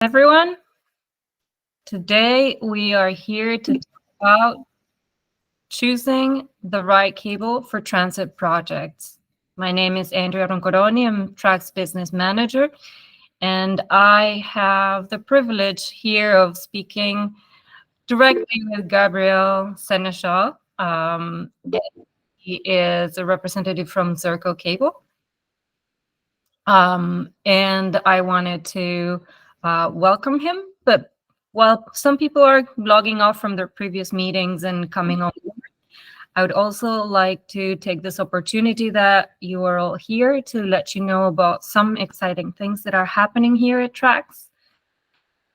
Everyone. Today we are here to talk about choosing the right cable for transit projects. My name is Andrea Roncoroni. I'm TRACCS business manager, and I have the privilege here of speaking directly with Gabriel Senechal. He is a representative from Cerco Cable. And I wanted to welcome him, but while some people are logging off from their previous meetings and coming on, I would also like to take this opportunity that you are all here to let you know about some exciting things that are happening here at TRACCS.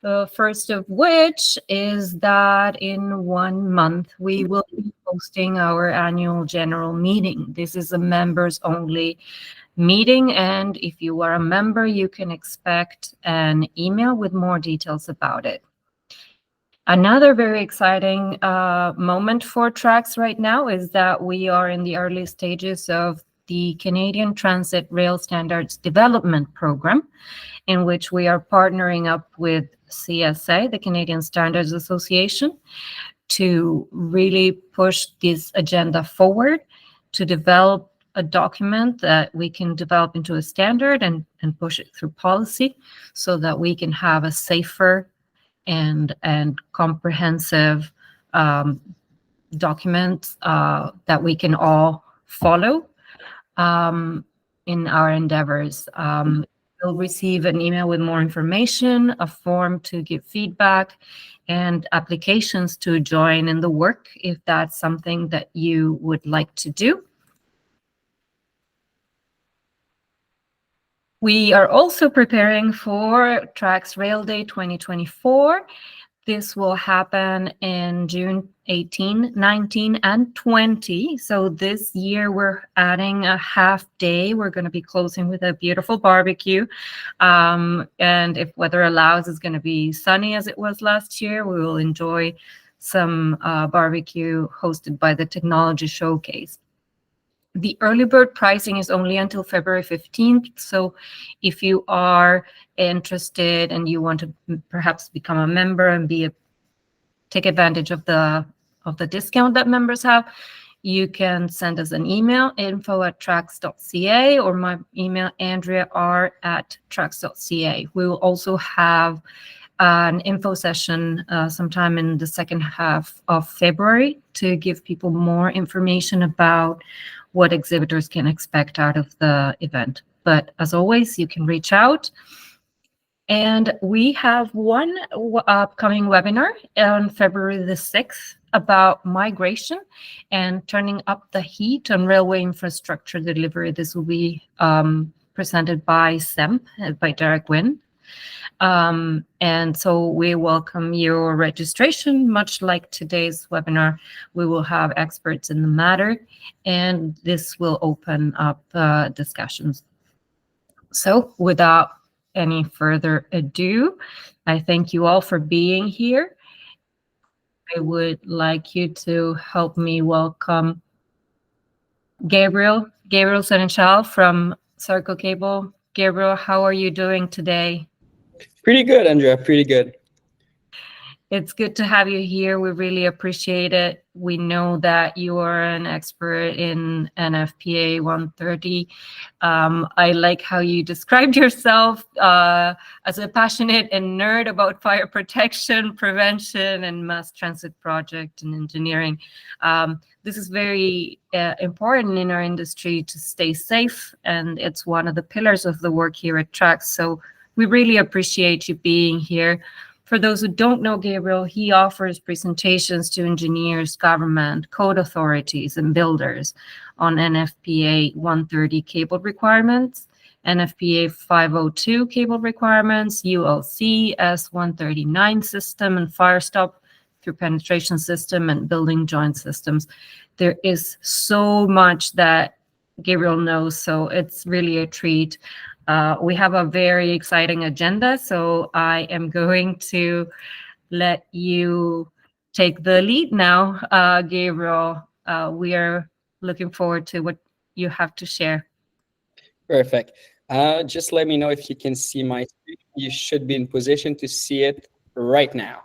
The first of which is that in 1 month, we will be hosting our annual general meeting. This is a members only meeting, and if you are a member, you can expect an email with more details about it. Another very exciting moment for TRACCS right now is that we are in the early stages of the Canadian Transit Rail Standards Development Program, in which we are partnering up with CSA, the Canadian Standards Association, to really push this agenda forward, to develop a document that we can develop into a standard and push it through policy so that we can have a safer and comprehensive document that we can all follow in our endeavors. You'll receive an email with more information, a form to give feedback, and applications to join in the work if that's something that you would like to do. We are also preparing for TRACCS Rail Day 2024. This will happen in June 18, 19, and 20. So this year we're adding a half day. We're going to be closing with a beautiful barbecue. And if weather allows, it's going to be sunny as it was last year. We will enjoy some barbecue hosted by the Technology Showcase. The early bird pricing is only until February 15th. So if you are interested and you want to perhaps become a member and take advantage of the discount that members have, you can send us an email, info@traccs.ca, or my email, andrear@traccs.ca. We will also have an info session sometime in the second half of February to give people more information about what exhibitors can expect out of the event. But as always, you can reach out. And we have one upcoming webinar on February the 6th about migration and turning up the heat on railway infrastructure delivery. This will be presented by SEMP, by Derek Wynn. And so we welcome your registration. Much like today's webinar, we will have experts in the matter, and this will open up discussions. So without any further ado, I thank you all for being here. I would like you to help me welcome Gabriel Senechal from Cerco Cable. Gabriel, how are you doing today? Pretty good, Andrea, pretty good. It's good to have you here. We really appreciate it. We know that you are an expert in NFPA 130. I like how you described yourself as a passionate and nerd about fire protection, prevention, and mass transit project and engineering. This is very important in our industry to stay safe, and it's one of the pillars of the work here at TRACCS. So we really appreciate you being here. For those who don't know Gabriel, he offers presentations to engineers, government, code authorities, and builders on NFPA 130 cable requirements, NFPA 502 cable requirements, ULC S139 system, and firestop through penetration system and building joint systems. There is so much that Gabriel knows, so it's really a treat. We have a very exciting agenda, so I am going to let you take the lead now, Gabriel. We are looking forward to what you have to share. Perfect. Just let me know if you can see my screen. you should be in position to see it right now.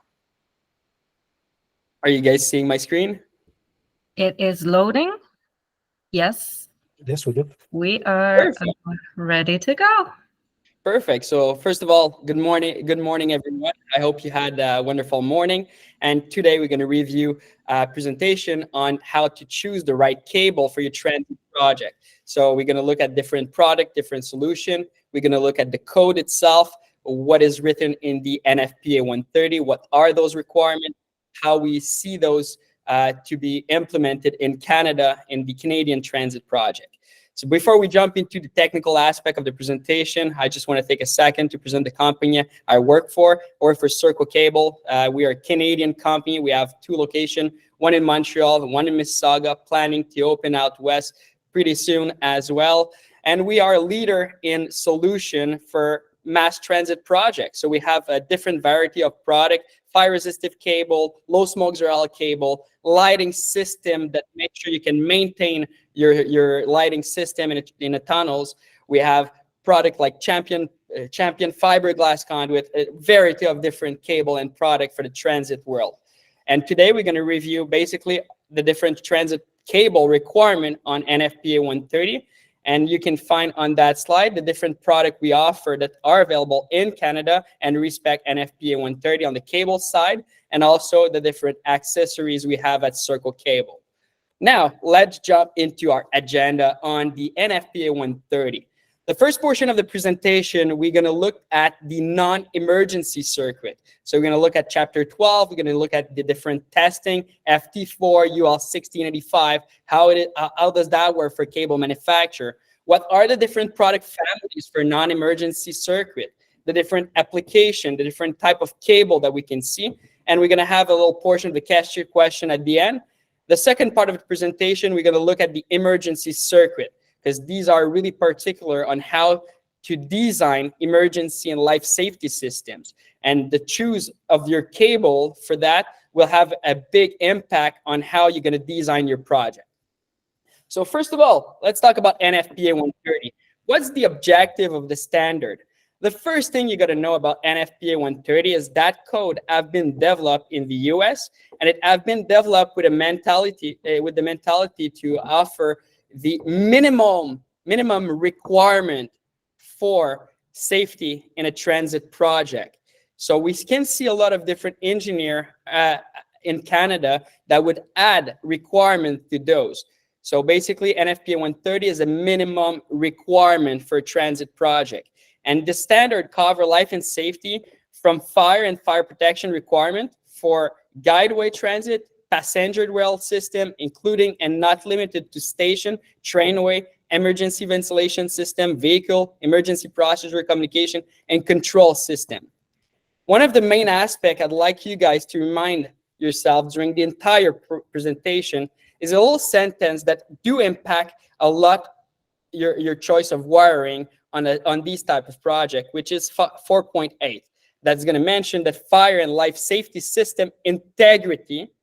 Are you guys seeing my screen? It is loading. Yes. Yes, we do. We are ready to go. Perfect. So first of all, good morning. Good morning, everyone. I hope you had a wonderful morning. And today we're going to review a presentation on how to choose the right cable for your transit project. So we're going to look at different product, different solution. We're going to look at the code itself, what is written in the NFPA 130, what are those requirements, how we see those to be implemented in Canada in the Canadian transit project. So before we jump into the technical aspect of the presentation, I just want to take a second to present the company I work for. I work for Cerco Cable. We are a Canadian company. We have 2 locations, one in Montreal, one in Mississauga, planning to open out west pretty soon as well. And we are a leader in solution for mass transit projects. So we have a different variety of product, fire resistive cable, low smoke zero cable, lighting system that make sure you can maintain your lighting system in the tunnels. We have product like Champion fiberglass conduit, a variety of different cable and product for the transit world. And today we're going to review basically the different transit cable requirement on NFPA 130. And you can find on that slide the different product we offer that are available in Canada and respect NFPA 130 on the cable side, and also the different accessories we have at Cerco Cable. Now, let's jump into our agenda on the NFPA 130. The first portion of the presentation, we're going to look at the non-emergency circuit. So we're going to look at Chapter 12. We're going to look at the different testing, FT4, UL 1685, how does that work for cable manufacturer? What are the different product families for non-emergency circuit? The different application, the different type of cable that we can see. And we're going to have a little portion of the cashier question at the end. The second part of the presentation, we're going to look at the emergency circuit, because these are really particular on how to design emergency and life safety systems. And the choose of your cable for that will have a big impact on how you're going to design your project. So first of all, let's talk about NFPA 130. What's the objective of the standard? The first thing you got to know about NFPA 130 is that code have been developed in the US, and it have been developed with a mentality, with the mentality to offer the minimum requirement for safety in a transit project. So we can see a lot of different engineers in Canada that would add requirements to those. So basically, NFPA 130 is a minimum requirement for a transit project. And the standard cover life and safety from fire and fire protection requirement for guideway transit, passenger rail system, including and not limited to station, trainway, emergency ventilation system, vehicle, emergency procedure communication, and control system. One of the main aspects I'd like you guys to remind yourself during the entire presentation is a little sentence that do impact a lot your choice of wiring on these type of project, which is 4.8. That's going to mention that fire and life safety system integrity.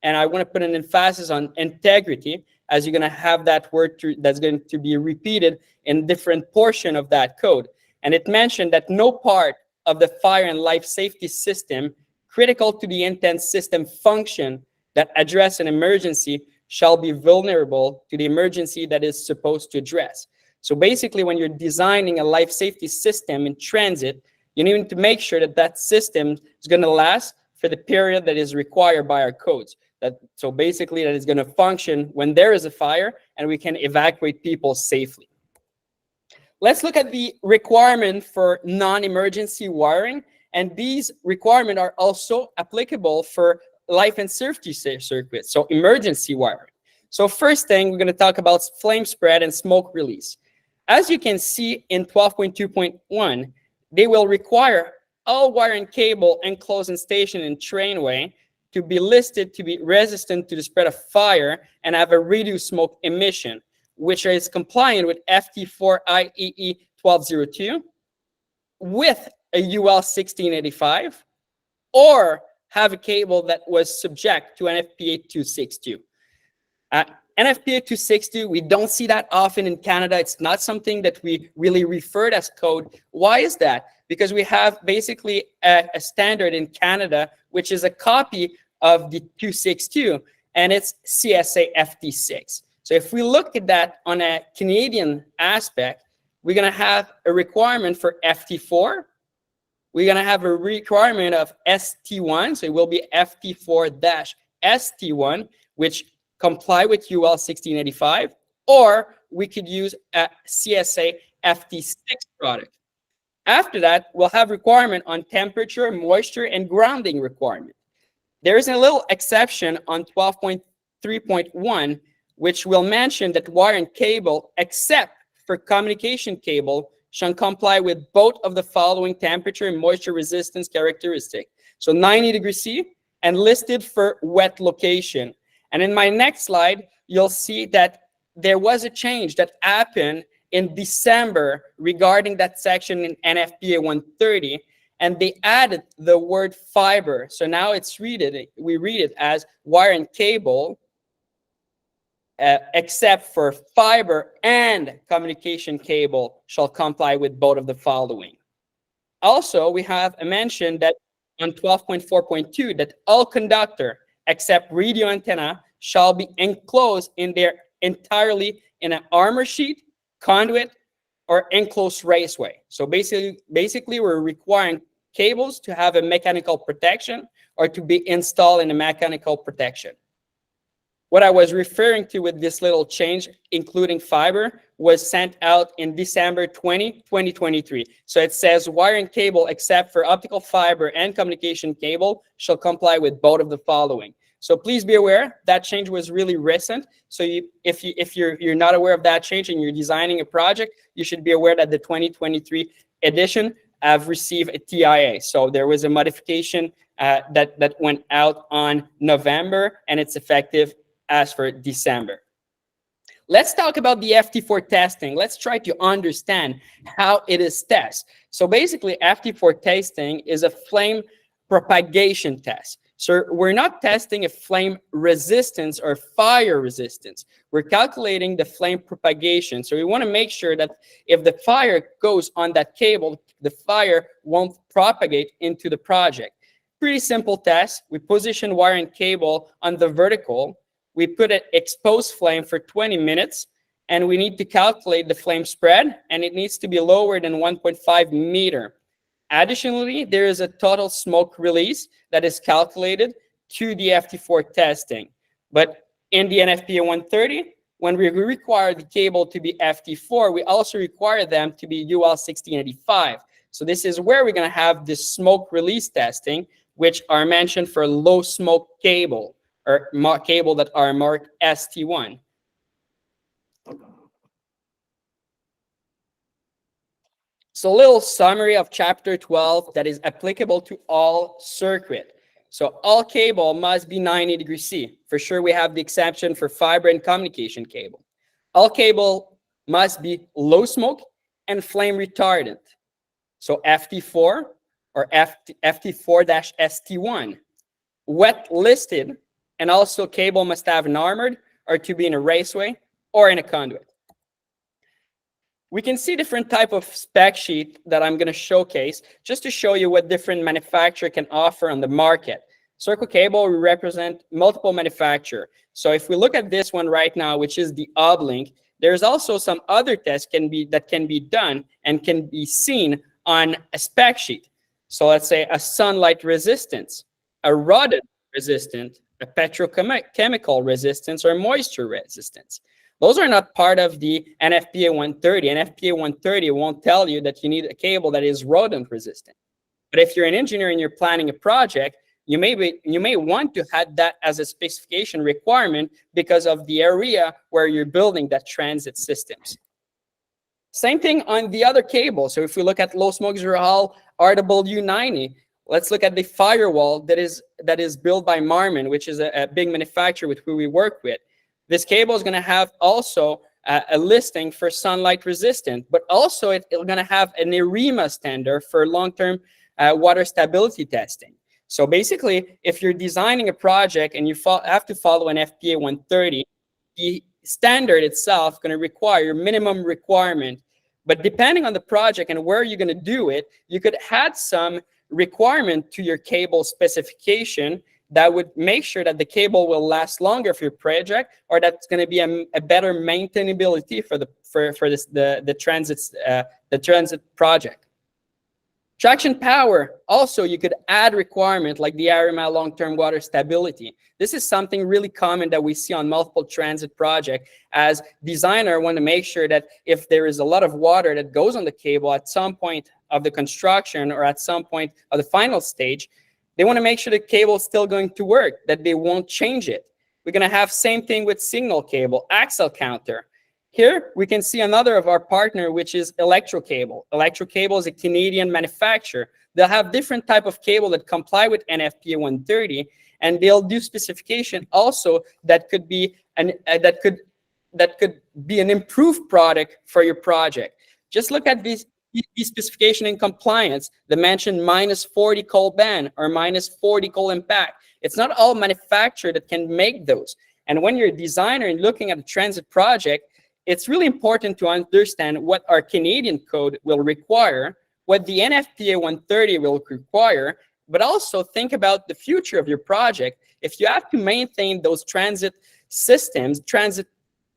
And I want to put an emphasis on integrity, as you're going to have that word that's going to be repeated in different portion of that code. And it mentioned that no part of the fire and life safety system critical to the intent system function that address an emergency shall be vulnerable to the emergency that is supposed to address. So basically, when you're designing a life safety system in transit, you need to make sure that that system is going to last for the period that is required by our codes. So basically, that is going to function when there is a fire and we can evacuate people safely. Let's look at the requirement for non-emergency wiring. And these requirements are also applicable for life and safety circuits, so emergency wiring. So first thing, we're going to talk about flame spread and smoke release. As you can see in 12.2.1, they will require all wiring cable enclosed in station and trainway to be listed to be resistant to the spread of fire and have a reduced smoke emission, which is compliant with FT4 IEE 1202 with a UL 1685, or have a cable that was subject to NFPA 262. NFPA 260, we don't see that often in Canada. It's not something that we really referred as code. Why is that? Because we have basically a standard in Canada, which is a copy of the 262, and it's CSA FT6. So if we look at that on a Canadian aspect, we're going to have a requirement for FT4. We're going to have a requirement of ST1. So it will be FT4-ST1, which comply with UL 1685, or we could use a CSA FT6 product. After that, we'll have requirement on temperature, moisture, and grounding requirement. There is a little exception on 12.3.1, which will mention that wire and cable, except for communication cable, shall comply with both of the following temperature and moisture resistance characteristic. So 90 degrees C and listed for wet location. And in my next slide, you'll see that there was a change that happened in December regarding that section in NFPA 130, and they added the word fiber. So now we read it as wire and cable, except for fiber and communication cable shall comply with both of the following. Also, we have a mention that on 12.4.2 that all conductor except radio antenna shall be enclosed entirely in an armor sheet, conduit, or enclosed raceway. So basically we're requiring cables to have a mechanical protection or to be installed in a mechanical protection. What I was referring to with this little change, including fiber, was sent out in December 2023. So it says wire and cable except for optical fiber and communication cable shall comply with both of the following. So please be aware that change was really recent. So if you're not aware of that change and you're designing a project, you should be aware that the 2023 edition have received a TIA. So there was a modification that went out on November, and it's effective as for December. Let's talk about the FT4 testing. Let's try to understand how it is tested. So basically, FT4 testing is a flame propagation test. So we're not testing a flame resistance or fire resistance. We're calculating the flame propagation. So we want to make sure that if the fire goes on that cable, the fire won't propagate into the project. Pretty simple test. We position wire and cable on the vertical. We put an exposed flame for 20 minutes, and we need to calculate the flame spread, and it needs to be lower than 1.5 meter. Additionally, there is a total smoke release that is calculated to the FT4 testing. But in the NFPA 130, when we require the cable to be FT4, we also require them to be UL 1685. So this is where we're going to have this smoke release testing, which are mentioned for low smoke cable, or cable that are marked ST1. So a little summary of chapter 12 that is applicable to all circuit. So all cable must be 90 degrees C. For sure, we have the exception for fiber and communication cable. All cable must be low smoke and flame retardant. So FT4 or FT4-ST1. Wet listed, and also cable must have an armored or to be in a raceway or in a conduit. We can see different type of spec sheet that I'm going to showcase just to show you what different manufacturer can offer on the market. Cerco Cable, we represent multiple manufacturer. So if we look at this one right now, which is the Oblink, there's also some other tests that can be done and can be seen on a spec sheet. So let's say a sunlight resistance, a rodent resistant, a petrochemical resistance, or moisture resistance. Those are not part of the NFPA 130. NFPA 130 won't tell you that you need a cable that is rodent resistant. But if you're an engineer and you're planning a project, you may want to have that as a specification requirement because of the area where you're building that transit systems. Same thing on the other cable. So if we look at low smoke Zerhal RW90, let's look at the firewall that is built by Marmon, which is a big manufacturer with who we work with. This cable is going to have also a listing for sunlight resistant, but also it's going to have an ERIMA standard for long-term water stability testing. So basically, if you're designing a project and you have to follow an FPA 130, the standard itself going to require minimum requirement. But depending on the project and where you're going to do it, you could add some requirement to your cable specification that would make sure that the cable will last longer for your project, or that's going to be a better maintainability for the transit project. Traction power, also you could add requirement like the RML long-term water stability. This is something really common that we see on multiple transit projects, as designer want to make sure that if there is a lot of water that goes on the cable at some point of the construction or at some point of the final stage, they want to make sure the cable is still going to work, that they won't change it. We're going to have same thing with signal cable, axle counter. Here, we can see another of our partner, which is Electrocable. Electrocable is a Canadian manufacturer. They'll have different type of cable that comply with NFPA 130, and they'll do specification also that could be an improved product for your project. Just look at these specification and compliance. They mention -40 coal ban or -40 coal impact. It's not all manufacturer that can make those. And when you're a designer and looking at a transit project, it's really important to understand what our Canadian code will require, what the NFPA 130 will require, but also think about the future of your project. If you have to maintain those transit systems, transit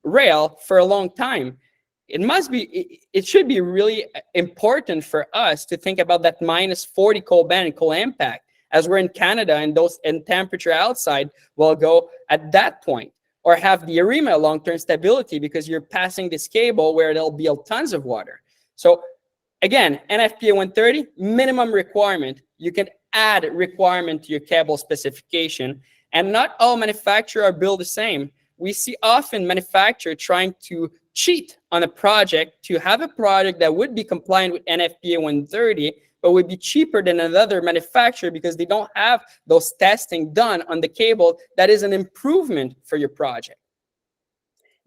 rail for a long time, it should be really important for us to think about that -40 coal ban and coal impact, as we're in Canada and temperature outside will go at that point. Or have the ARIMA long-term stability, because you're passing this cable where there'll be tons of water. So again, NFPA 130, minimum requirement. You can add requirement to your cable specification, and not all manufacturers are built the same. We see often manufacturers trying to cheat on a project to have a product that would be compliant with NFPA 130, but would be cheaper than another manufacturer because they don't have those testing done on the cable. That is an improvement for your project.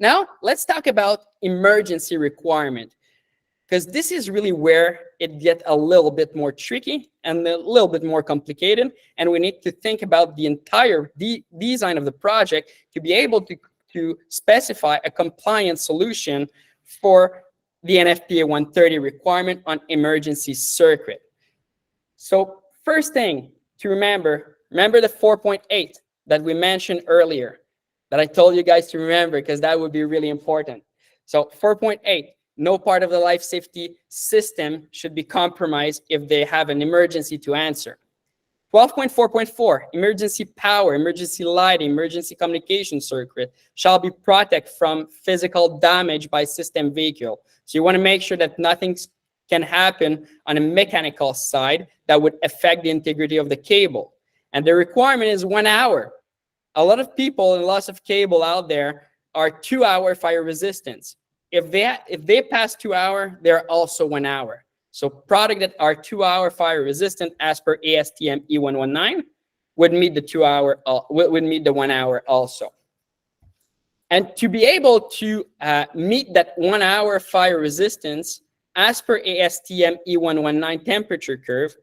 Now, let's talk about emergency requirement, because this is really where it gets a little bit more tricky and a little bit more complicated, and we need to think about the entire design of the project to be able to specify a compliant solution for the NFPA 130 requirement on emergency circuit. So first thing to remember the 4.8 that we mentioned earlier, that I told you guys to remember, because that would be really important. So 4.8, no part of the life safety system should be compromised if they have an emergency to answer. 12.4.4, emergency power, emergency lighting, emergency communication circuit shall be protected from physical damage by system vehicle. So you want to make sure that nothing can happen on a mechanical side that would affect the integrity of the cable. And the requirement is 1 hour. A lot of people and lots of cable out there are 2-hour fire resistance. If they pass 2 hours, they're also 1 hour. So products that are 2-hour fire resistant as per ASTM E119 would meet the 2-hour, would meet the 1 hour also. And to be able to meet that 1 hour fire resistance as per ASTM E119 temperature curve,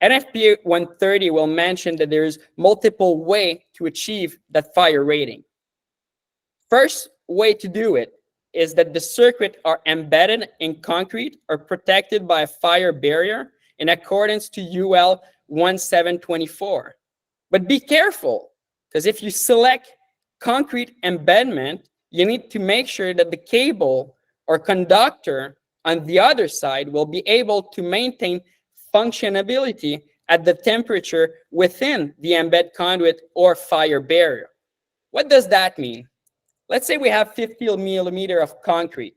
NFPA 130 will mention that there's multiple ways to achieve that fire rating. First way to do it is that the circuit are embedded in concrete or protected by a fire barrier in accordance to UL 1724. But be careful, because if you select concrete embedment, you need to make sure that the cable or conductor on the other side will be able to maintain functionability at the temperature within the embed conduit or fire barrier. What does that mean? Let's say we have 50 millimeter of concrete.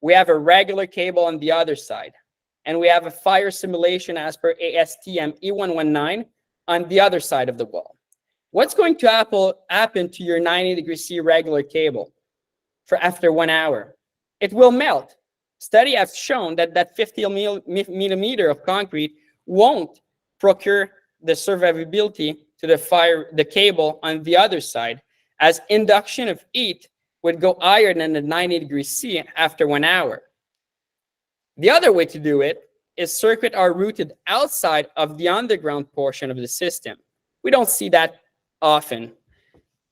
We have a regular cable on the other side, and we have a fire simulation as per ASTM E119 on the other side of the wall. What's going to happen to your 90°C regular cable after 1 hour? It will melt. Study has shown that 50 millimeter of concrete won't procure the survivability to the cable on the other side, as induction of heat would go higher than the 90°C after 1 hour. The other way to do it is circuits are routed outside of the underground portion of the system. We don't see that often.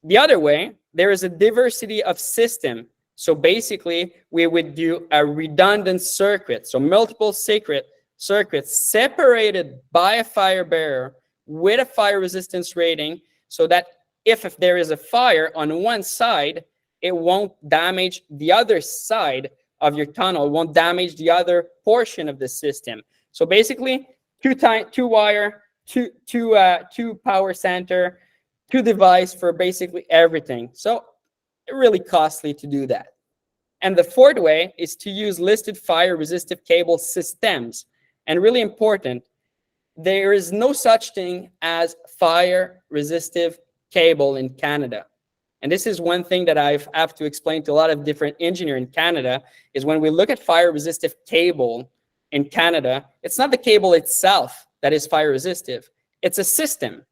The other way, there is a diversity of system. So basically, we would do a redundant circuit. So multiple circuits separated by a fire barrier with a fire resistance rating, so that if there is a fire on one side, it won't damage the other side of your tunnel. It won't damage the other portion of the system. So basically, two wire, two power center, two device for basically everything. So really costly to do that. And the fourth way is to use listed fire resistive cable systems. And really important, there is no such thing as fire resistive cable in Canada. And this is one thing that I have to explain to a lot of different engineers in Canada, is when we look at fire resistive cable in Canada, it's not the cable itself that is fire resistive, it's a system.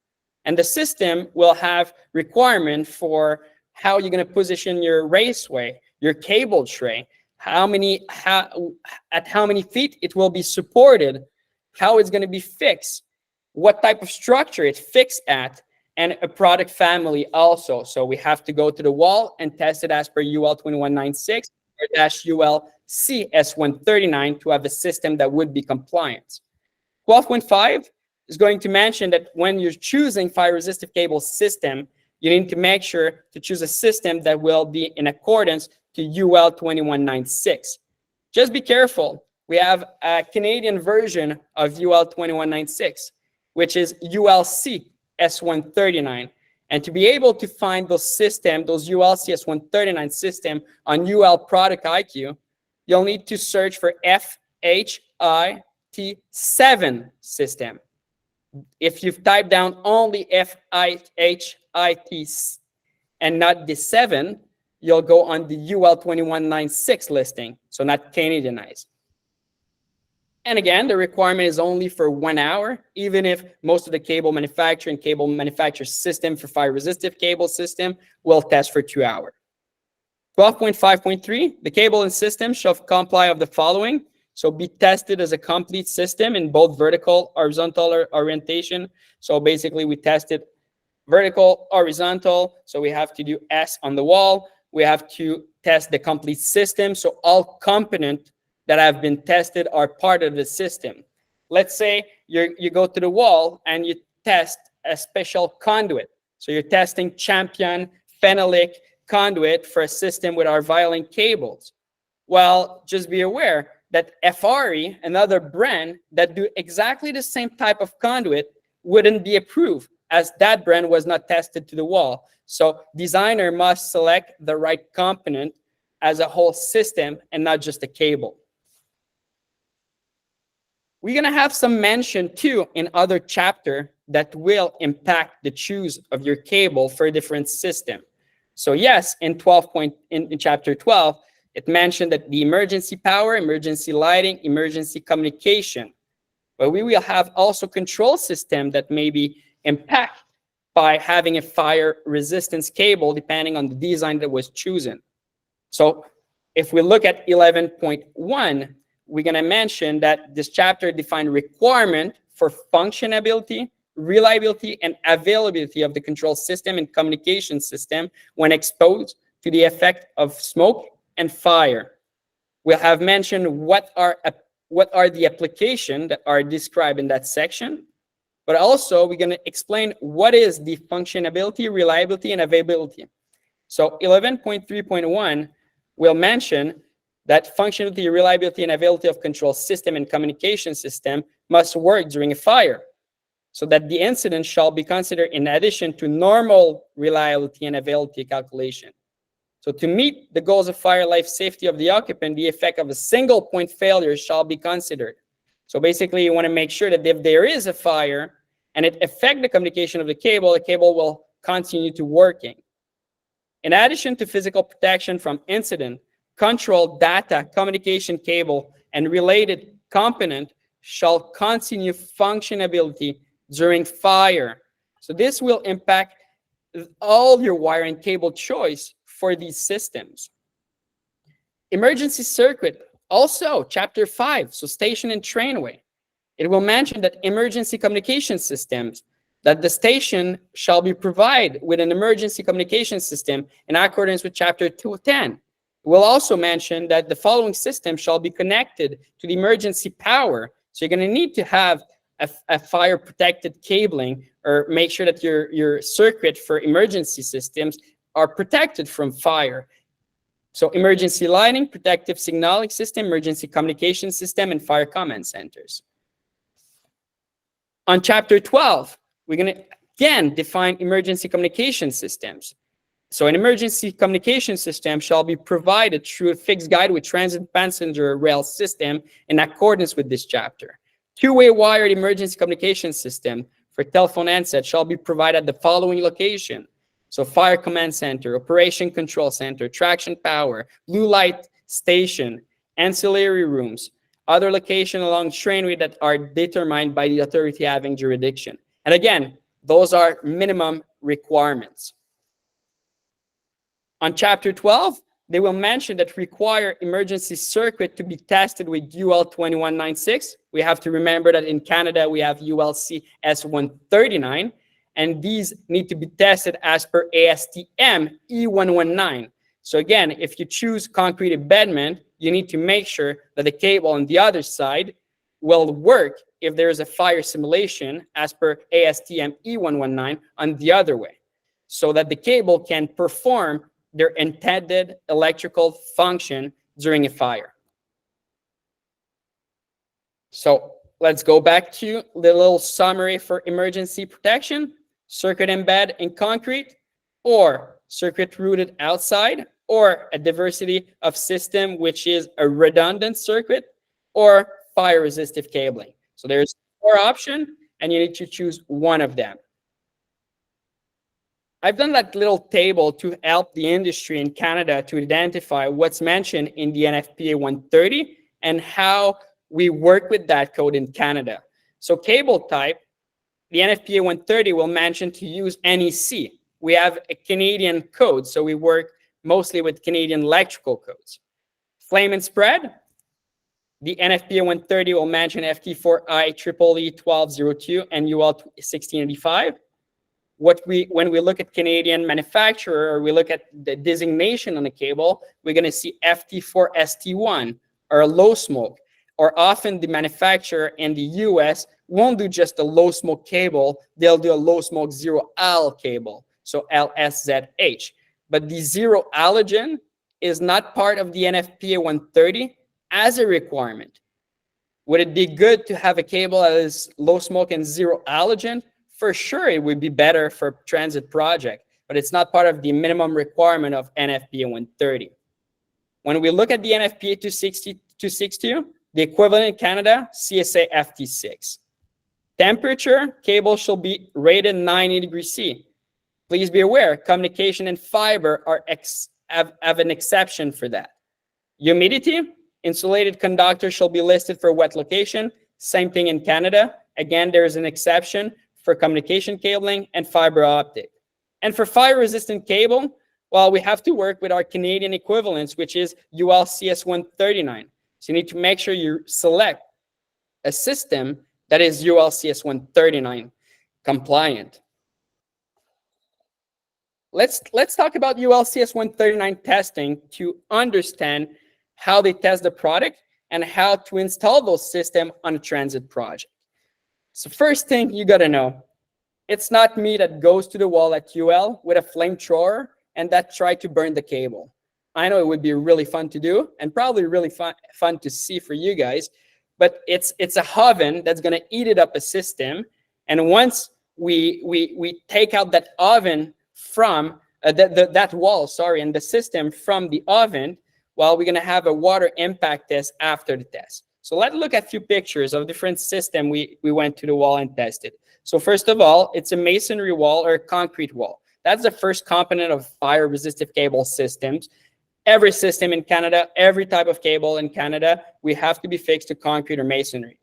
And the system will have requirement for how you're going to position your raceway, your cable tray, at how many feet it will be supported, how it's going to be fixed, what type of structure it's fixed at, and a product family also. So we have to go to the wall and test it as per UL 2196 or ULC S139 to have a system that would be compliant. 12.5 is going to mention that when you're choosing fire resistive cable system, you need to make sure to choose a system that will be in accordance to UL 2196. Just be careful. We have a Canadian version of UL 2196, which is ULC S139. And to be able to find those systems, those ULC S139 system on UL Product IQ, you'll need to search for FHIT7 system. If you've typed down only FHIT and not the 7, you'll go on the UL 2196 listing, so not Canadianized. And again, the requirement is only for 1 hour, even if most of the cable manufacturer system for fire resistive cable system will test for 2 hours. 12.5.3, the cable and system shall comply of the following. So be tested as a complete system in both vertical, horizontal orientation. So basically we tested vertical, horizontal. So we have to do S on the wall. We have to test the complete system. So all components that have been tested are part of the system. Let's say you go to the wall and you test a special conduit. So you're testing Champion phenolic conduit for a system with our violin cables. Well, just be aware that FRE, another brand that do exactly the same type of conduit, wouldn't be approved, as that brand was not tested to the wall. So designer must select the right component as a whole system and not just a cable. We're going to have some mention too in other chapter that will impact the choose of your cable for a different system. So yes, in chapter 12, it mentioned that the emergency power, emergency lighting, emergency communication. But we will have also control system that may be impacted by having a fire resistance cable depending on the design that was chosen. So if we look at 11.1, we're going to mention that this chapter defined requirement for functionability, reliability, and availability of the control system and communication system when exposed to the effect of smoke and fire. We'll have mentioned what are the applications that are described in that section, but also we're going to explain what is the functionability, reliability, and availability. So 11.3.1 will mention that functionality, reliability, and availability of control system and communication system must work during a fire, so that the incident shall be considered in addition to normal reliability and availability calculation. So to meet the goals of fire life safety of the occupant, the effect of a single point failure shall be considered. So basically you want to make sure that if there is a fire and it affects the communication of the cable will continue to working. In addition to physical protection from incident, control data, communication cable, and related component shall continue functionability during fire. So this will impact all your wire and cable choice for these systems. Emergency circuit, also chapter 5, so station and trainway. It will mention that emergency communication systems, that the station shall be provided with an emergency communication system in accordance with Chapter 210. We'll also mention that the following system shall be connected to the emergency power. So you're going to need to have a fire protected cabling, or make sure that your circuit for emergency systems are protected from fire. So emergency lighting, protective signaling system, emergency communication system, and fire command centers. On Chapter 12, we're going to again define emergency communication systems. So an emergency communication system shall be provided through a fixed guide with transit passenger rail system in accordance with this chapter. Two-way wired emergency communication system for telephone handset shall be provided at the following location. So fire command center, operation control center, traction power, blue light station, ancillary rooms, other location along trainway that are determined by the authority having jurisdiction. And again, those are minimum requirements. On Chapter 12, they will mention that require emergency circuit to be tested with UL 2196. We have to remember that in Canada, we have ULC S139, and these need to be tested as per ASTM E119. So again, if you choose concrete embedment, you need to make sure that the cable on the other side will work if there is a fire simulation as per ASTM E119 on the other way, so that the cable can perform their intended electrical function during a fire. So let's go back to the little summary for emergency protection: circuit embed in concrete, or circuit routed outside, or a diversity of system, which is a redundant circuit, or fire resistive cabling. So there's 4 options, and you need to choose one of them. I've done that little table to help the industry in Canada to identify what's mentioned in the NFPA 130 and how we work with that code in Canada. So cable type, the NFPA 130 will mention to use NEC. We have a Canadian code, so we work mostly with Canadian electrical codes. Flame and spread, the NFPA 130 will mention FT4I EEE 1202 and UL 1685. When we look at Canadian manufacturer, or we look at the designation on the cable, we're going to see FT4ST1, or low smoke. Or often the manufacturer in the US won't do just a low smoke cable, they'll do a low smoke 0Al cable, so LSZH. But the zero halogen is not part of the NFPA 130 as a requirement. Would it be good to have a cable that is low smoke and zero halogen? For sure, it would be better for transit project, but it's not part of the minimum requirement of NFPA 130. When we look at the NFPA 262, the equivalent in Canada, CSA FT6. Temperature, cable shall be rated 90 degrees C. Please be aware, communication and fiber have an exception for that. Humidity, insulated conductor shall be listed for wet location. Same thing in Canada. Again, there is an exception for communication cabling and fiber optic. And for fire-resistant cable, well, we have to work with our Canadian equivalents, which is ULC S139. So you need to make sure you select a system that is ULC S139 compliant. Let's talk about ULC S139 testing to understand how they test the product and how to install those systems on a transit project. So first thing you got to know, it's not me that goes to the wall at UL with a flamethrower and that try to burn the cable. I know it would be really fun to do and probably really fun to see for you guys, but it's a oven that's going to eat it up a system. And once we take out that oven from that wall, and the system from the oven, well, we're going to have a water impact test after the test. So let's look at a few pictures of different systems we went to the wall and tested. So first of all, it's a masonry wall or a concrete wall. That's the first component of fire resistive cable systems. Every system in Canada, every type of cable in Canada, we have to be fixed to concrete or masonry.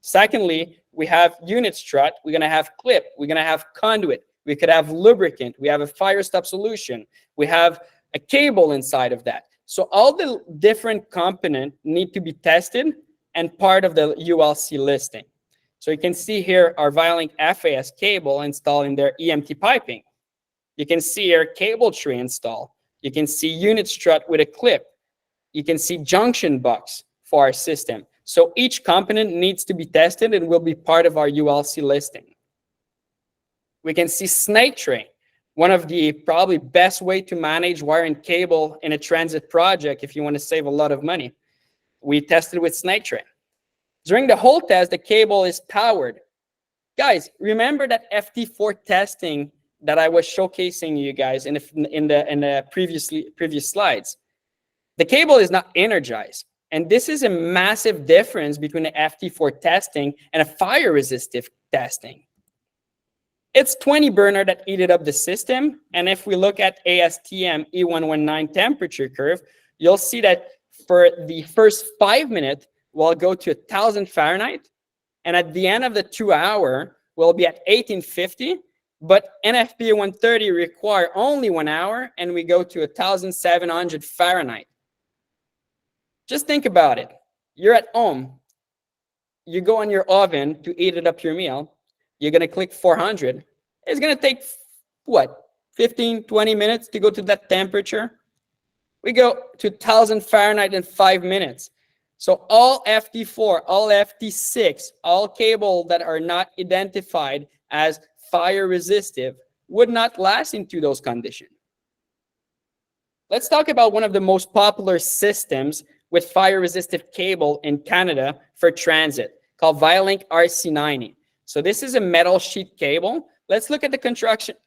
Secondly, we have unit strut. We're going to have clip. We're going to have conduit. We could have lubricant. We have a fire stop solution. We have a cable inside of that. So all the different components need to be tested and part of the ULC listing. So you can see here our Violink FAS cable installed in their EMT piping. You can see here cable tree install. You can see unit strut with a clip. You can see junction box for our system. So each component needs to be tested and will be part of our ULC listing. We can see snake tray, one of the probably best way to manage wire and cable in a transit project if you want to save a lot of money. We tested with snake tray. During the whole test, the cable is powered. Guys, remember that FT4 testing that I was showcasing you guys in the previous slides. The cable is not energized. And this is a massive difference between the FT4 testing and a fire resistive testing. It's 20 burner that heated up the system. And if we look at ASTM E119 temperature curve, you'll see that for the first 5 minutes, we'll go to 1,000 Fahrenheit. And at the end of the 2 hour, we'll be at 1850. But NFPA 130 require only 1 hour, and we go to 1,700 Fahrenheit. Just think about it. You're at home. You go on your oven to heat it up your meal. You're going to click 400. It's going to take, what, 15, 20 minutes to go to that temperature? We go to 1,000 Fahrenheit in 5 minutes. So all FT4, all FT6, all cable that are not identified as fire resistive would not last into those conditions. Let's talk about one of the most popular systems with fire resistive cable in Canada for transit, called Violink RC90. So this is a metal sheet cable. Let's look at the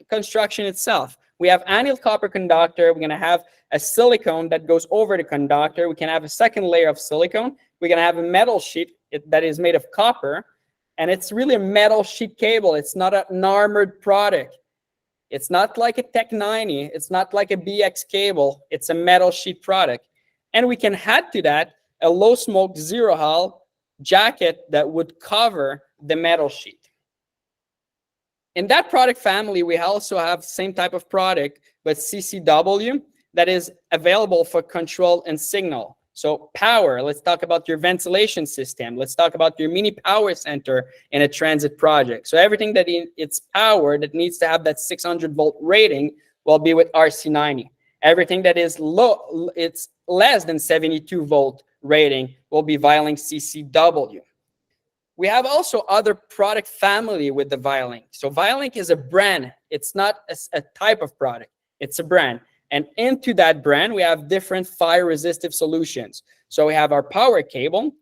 construction itself. We have annealed copper conductor. We're going to have a silicone that goes over the conductor. We can have a second layer of silicone. We're going to have a metal sheet that is made of copper. And it's really a metal sheet cable. It's not an armored product. It's not like a Tech 90. It's not like a BX cable. It's a metal sheet product. And we can add to that a low smoke, zero hull jacket that would cover the metal sheet. In that product family, we also have the same type of product, but CCW, that is available for control and signal. So power, let's talk about your ventilation system. Let's talk about your mini power center in a transit project. So everything that it's power that needs to have that 600 volt rating will be with RC90. Everything that is low, it's less than 72 volt rating will be Violink CCW. We have also other product family with the Violink. So Violink is a brand. It's not a type of product. It's a brand. And into that brand, we have different fire resistive solutions. So we have our power cable.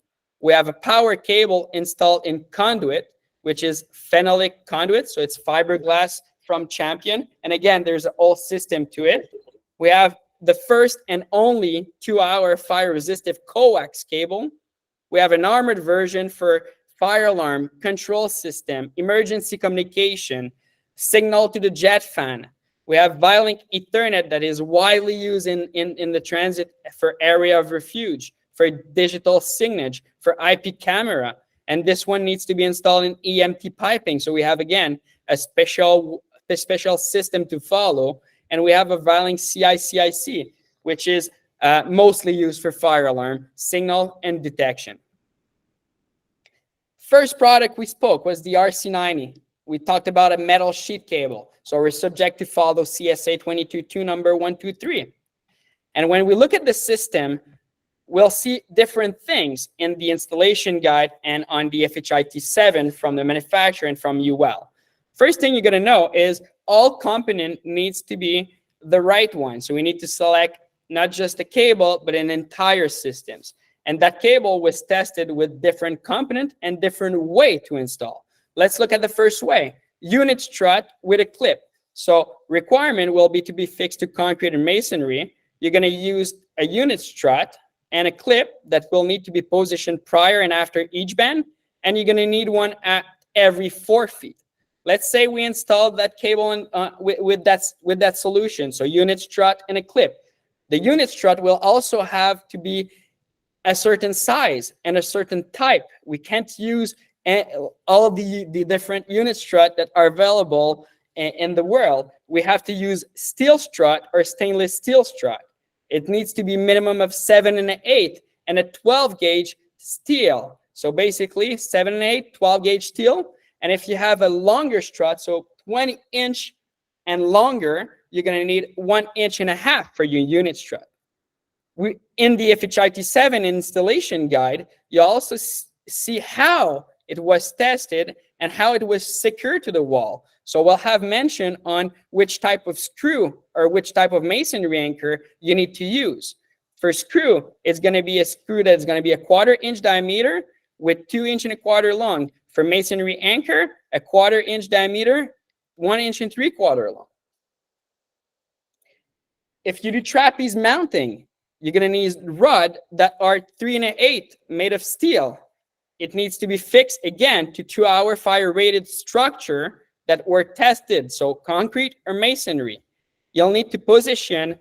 We have a power cable installed in conduit, which is phenolic conduit. So it's fiberglass from Champion. And again, there's a whole system to it. We have the first and only 2-hour fire resistive coax cable. We have an armored version for fire alarm, control system, emergency communication, signal to the jet fan. We have Violink Ethernet that is widely used in the transit for area of refuge, for digital signage, for IP camera. And this one needs to be installed in EMT piping. So we have, again, a special system to follow. And we have a Violink CICIC, which is mostly used for fire alarm, signal, and detection. First product we spoke was the RC90. We talked about a metal sheet cable. So we're subject to follow CSA 22.2 number 123. And when we look at the system, we'll see different things in the installation guide and on the FHIT 7 from the manufacturer and from UL. First thing you're going to know is all component needs to be the right one. So we need to select not just the cable, but an entire systems. And that cable was tested with different component and different way to install. Let's look at the first way. Unit strut with a clip. So requirement will be to be fixed to concrete and masonry. You're going to use a unit strut and a clip that will need to be positioned prior and after each bend. And you're going to need one at every 4 feet. Let's say we installed that cable in, with that solution. So unit strut and a clip. The unit strut will also have to be a certain size and a certain type. We can't use all of the different unit strut that are available in the world. We have to use steel strut or stainless steel strut. It needs to be minimum of 7 1/8 and a 12 gauge steel. So basically 7 and 8, 12 gauge steel. And if you have a longer strut, so 20-inch and longer, you're going to need 1.5 inches for your unit strut. In the FHIT7 installation guide, you also see how it was tested and how it was secured to the wall. So we'll have mention on which type of screw or which type of masonry anchor you need to use. For screw, it's going to be a screw that's going to be a 1/4 inch diameter with 2 1/4 inches long. For masonry anchor, a 1/4 inch diameter, 1 3/4 inches long. If you do trapeze mounting, you're going to need rod that are 3 1/8 made of steel. It needs to be fixed again to 2-hour fire rated structure that were tested, so concrete or masonry. You'll need to position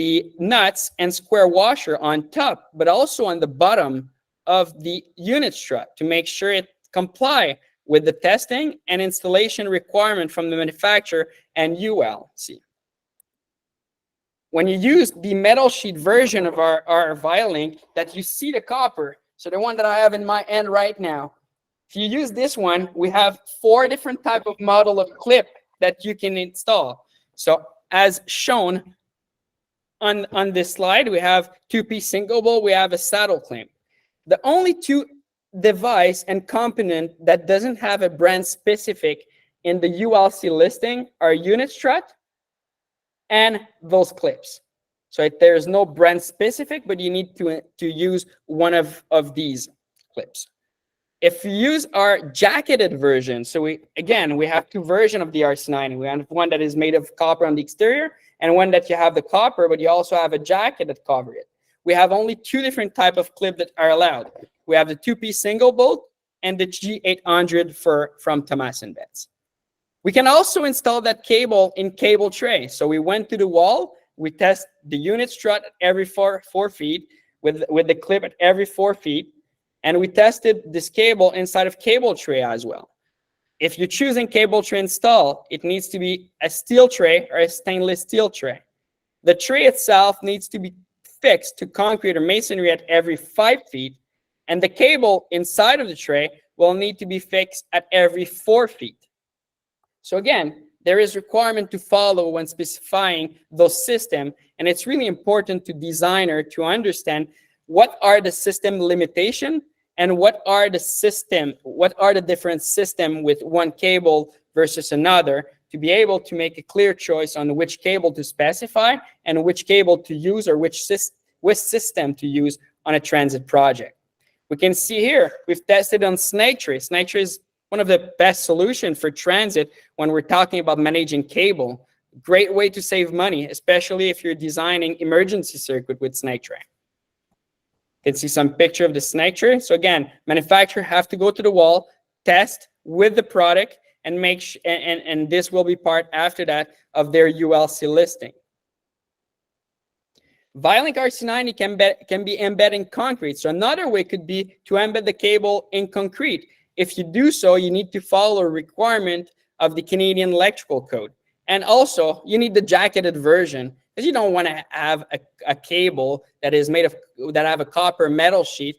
the nuts and square washer on top, but also on the bottom of the unit strut to make sure it comply with the testing and installation requirement from the manufacturer and ULC. When you use the metal sheet version of our Violink, that you see the copper, so the one that I have in my hand right now, if you use this one, we have 4 different type of model of clip that you can install. So as shown on this slide, we have 2-piece single bolt, we have a saddle clamp. The only 2 device and component that doesn't have a brand specific in the ULC listing are unit strut and those clips. So there's no brand specific, but you need to use one of these clips. If you use our jacketed version, so we have 2 versions of the RC90. We have one that is made of copper on the exterior and one that you have the copper, but you also have a jacket that covers it. We have only 2 different type of clip that are allowed. We have the 2-piece single bolt and the G800 from Thomas & Betts. We can also install that cable in cable tray. So we went to the wall, we test the unit strut at every 4 feet with the clip at every 4 feet. And we tested this cable inside of cable tray as well. If you're choosing cable tray install, it needs to be a steel tray or a stainless steel tray. The tray itself needs to be fixed to concrete or masonry at every 5 feet. And the cable inside of the tray will need to be fixed at every 4 feet. So again, there is requirement to follow when specifying those systems. And it's really important to designer to understand what are the system limitations and what are the different system with one cable versus another, to be able to make a clear choice on which cable to specify and which cable to use or which system to use on a transit project. We can see here, we've tested on snake tray. Snake tray is one of the best solutions for transit when we're talking about managing cable. Great way to save money, especially if you're designing emergency circuit with snake tray. You can see some picture of the snake tray. So again, manufacturer have to go to the wall, test with the product, and make and this will be part after that of their ULC listing. Violink RC90 can be embedded in concrete. So another way could be to embed the cable in concrete. If you do so, you need to follow a requirement of the Canadian Electrical Code. And also, you need the jacketed version, because you don't want to have a cable that is made of, that have a copper metal sheet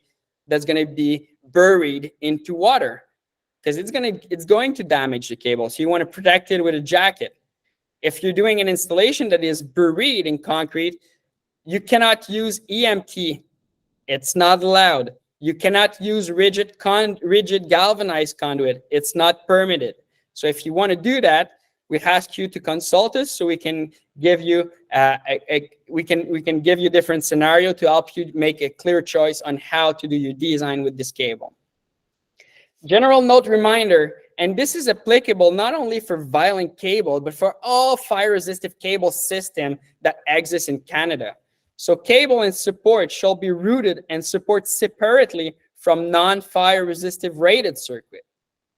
that's going to be buried into water, because it's going to damage the cable. So you want to protect it with a jacket. If you're doing an installation that is buried in concrete, you cannot use EMT. It's not allowed. You cannot use rigid galvanized conduit. It's not permitted. So if you want to do that, we ask you to consult us so we can give you we can give you different scenario to help you make a clear choice on how to do your design with this cable. General note reminder, and this is applicable not only for Violink cable, but for all fire resistive cable system that exists in Canada. So cable and support shall be routed and support separately from non-fire resistive rated circuit.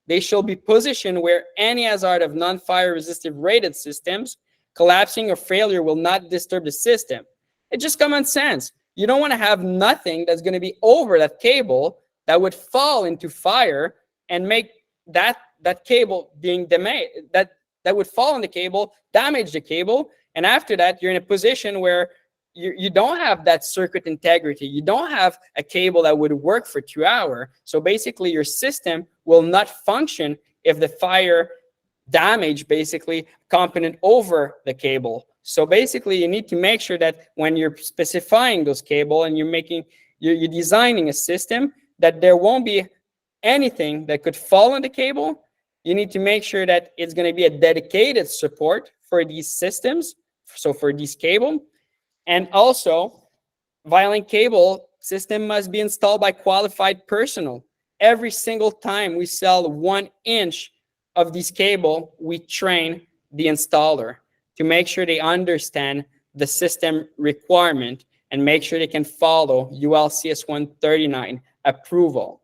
They shall be positioned where any hazard of non-fire resistive rated systems, collapsing or failure will not disturb the system. It's just common sense. You don't want to have nothing that's going to be over that cable that would fall into fire and make that cable being damaged, that would fall on the cable, damage the cable. And after that, you're in a position where you don't have that circuit integrity. You don't have a cable that would work for 2 hours. So basically your system will not function if the fire damage basically component over the cable. So basically you need to make sure that when you're specifying those cable and you're designing a system, that there won't be anything that could fall on the cable. You need to make sure that it's going to be a dedicated support for these systems, so for these cable. And also, violent cable system must be installed by qualified personnel. Every single time we sell 1 inch of this cable, we train the installer to make sure they understand the system requirement and make sure they can follow ULC S139 approval.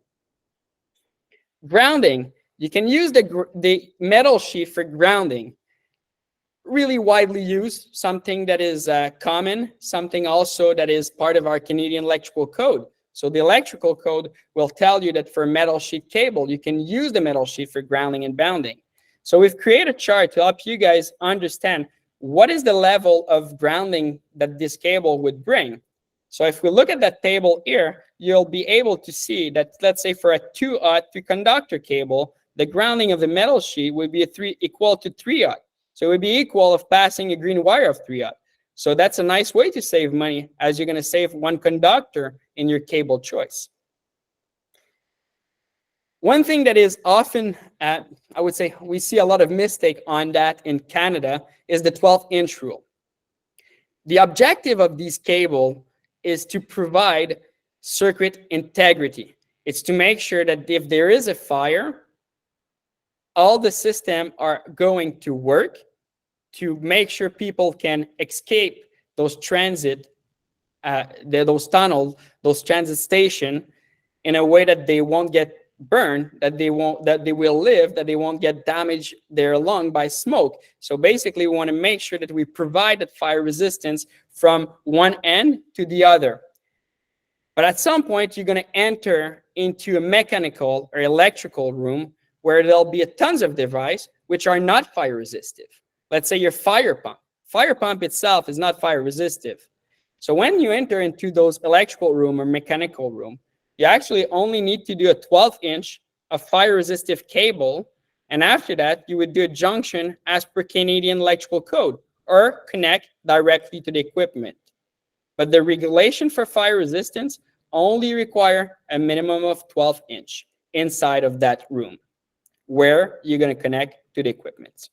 Grounding. You can use the metal sheet for grounding. Really widely used, something that is common, something also that is part of our Canadian electrical code. So the electrical code will tell you that for metal sheet cable, you can use the metal sheet for grounding and bounding. So we've created a chart to help you guys understand what is the level of grounding that this cable would bring. So if we look at that table here, you'll be able to see that, let's say for a 2-aught to conductor cable, the grounding of the metal sheet would be equal to 3-aught. So it would be equal of passing a green wire of 3-aught. So that's a nice way to save money, as you're going to save 1 conductor in your cable choice. One thing that is often, I would say we see a lot of mistake on that in Canada is the 12-inch rule. The objective of these cable is to provide circuit integrity. It's to make sure that if there is a fire, all the systems are going to work to make sure people can escape those transit, those tunnels, those transit stations in a way that they won't get burned, that they will live, that they won't get damaged their lung by smoke. So basically, we want to make sure that we provide that fire resistance from one end to the other. But at some point, you're going to enter into a mechanical or electrical room where there'll be tons of devices which are not fire resistive. Let's say your fire pump. Fire pump itself is not fire resistive. So when you enter into those electrical room or mechanical room, you actually only need to do a 12-inch of fire resistive cable. And after that, you would do a junction as per Canadian electrical code or connect directly to the equipment. But the regulation for fire resistance only require a minimum of 12-inch inside of that room where you're going to connect to the equipment.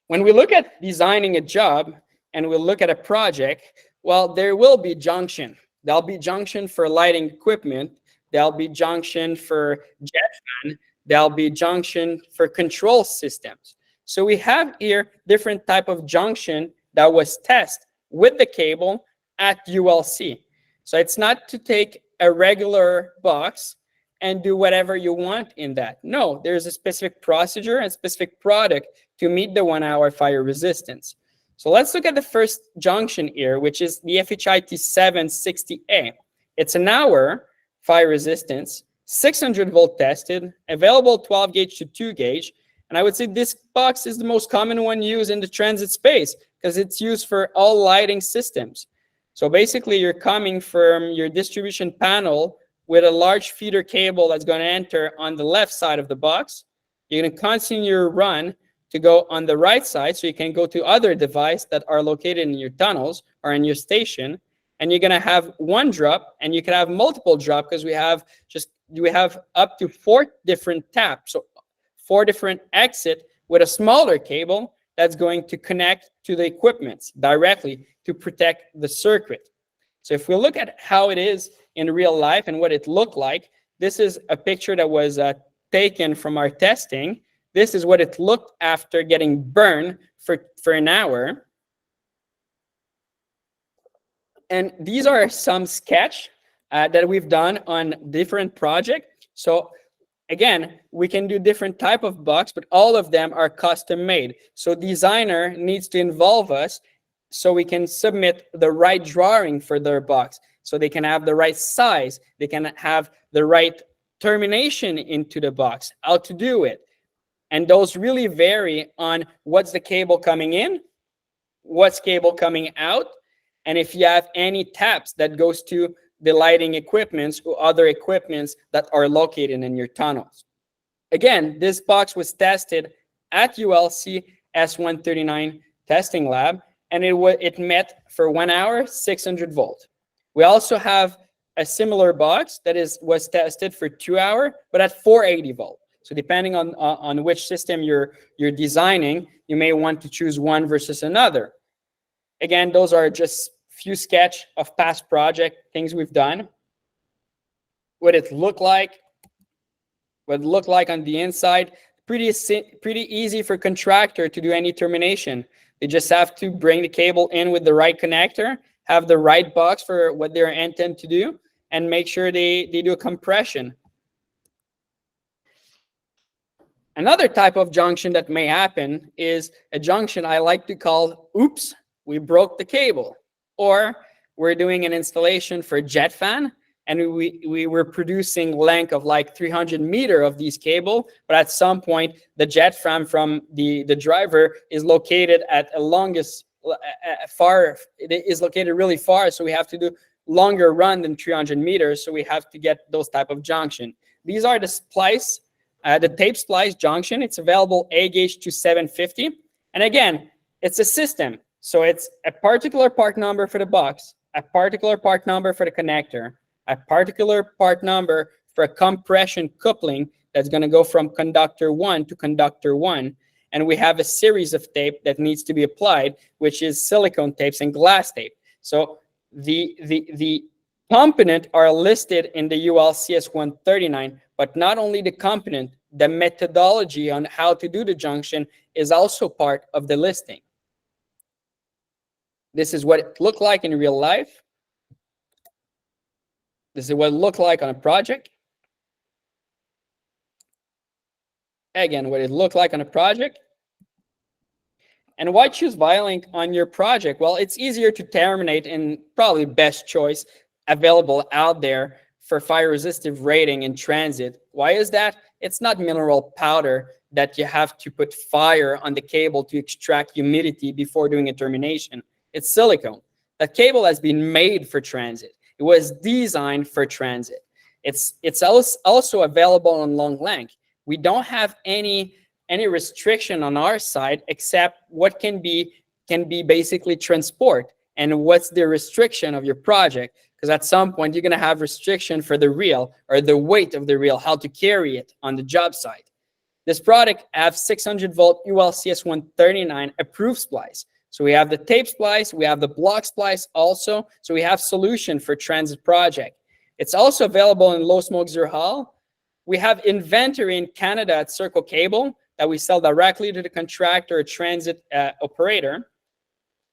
When we look at designing a job and we look at a project, well, there will be junction. There'll be junction for lighting equipment. There'll be junction for jet fan. There'll be junction for control systems. So we have here different type of junction that was tested with the cable at ULC. So it's not to take a regular box and do whatever you want in that. No, there's a specific procedure and specific product to meet the 1-hour fire resistance. So let's look at the first junction here, which is the FHIT 760A. It's an hour fire resistance, 600 volt tested, available 12 gauge to 2 gauge. And I would say this box is the most common one used in the transit space because it's used for all lighting systems. So basically you're coming from your distribution panel with a large feeder cable that's going to enter on the left side of the box. You're going to continue your run to go on the right side so you can go to other devices that are located in your tunnels or in your station. And you're going to have one drop, and you can have multiple drop because we have up to 4 different taps. So 4 different exit with a smaller cable that's going to connect to the equipment directly to protect the circuit. So if we look at how it is in real life and what it looked like, this is a picture that was taken from our testing. This is what it looked after getting burned for an hour. And these are some sketch that we've done on different projects. So again, we can do different type of box, but all of them are custom made. So designer needs to involve us so we can submit the right drawing for their box. So they can have the right size. They can have the right termination into the box, how to do it. And those really vary on what's the cable coming in, what's cable coming out, and if you have any taps that goes to the lighting equipments or other equipments that are located in your tunnels. Again, this box was tested at ULC S139 testing lab, and it met for 1 hour, 600 volt. We also have a similar box that was tested for 2 hours, but at 480 volt. So depending on which system you're designing, you may want to choose one versus another. Again, those are just few sketch of past project things we've done. What it looked like on the inside. Pretty easy for contractor to do any termination. They just have to bring the cable in with the right connector, have the right box for what they're intended to do, and make sure they do a compression. Another type of junction that may happen is a junction I like to call, oops, we broke the cable. Or we're doing an installation for a jet fan, and we were producing length of like 300 meters of these cable, but at some point, the jet fan from the driver is located at a longest, it is located really far, so we have to do longer run than 300 meters, so we have to get those type of junction. These are the splice, the tape splice junction. It's available A gauge to 750. And again, it's a system. So it's a particular part number for the box, a particular part number for the connector, a particular part number for a compression coupling that's going to go from conductor 1 to conductor 1. And we have a series of tape that needs to be applied, which is silicone tapes and glass tape. So the component are listed in the ULC S139, but not only the component, the methodology on how to do the junction is also part of the listing. This is what it looked like in real life. This is what it looked like on a project. Again, what it looked like on a project. And why choose Violink on your project? Well, it's easier to terminate and probably best choice available out there for fire resistive rating in transit. Why is that? It's not mineral powder that you have to put fire on the cable to extract humidity before doing a termination. It's silicone. That cable has been made for transit. It was designed for transit. It's also available on long length. We don't have any restriction on our side except what can be basically transport and what's the restriction of your project. Because at some point you're going to have restriction for the reel or the weight of the reel, how to carry it on the job site. This product has 600 volt ULC S139 approved splice. So we have the tape splice, we have the block splice also. So we have solution for transit project. It's also available in low smoke zero hull. We have inventory in Canada at Cerco Cable that we sell directly to the contractor or transit operator.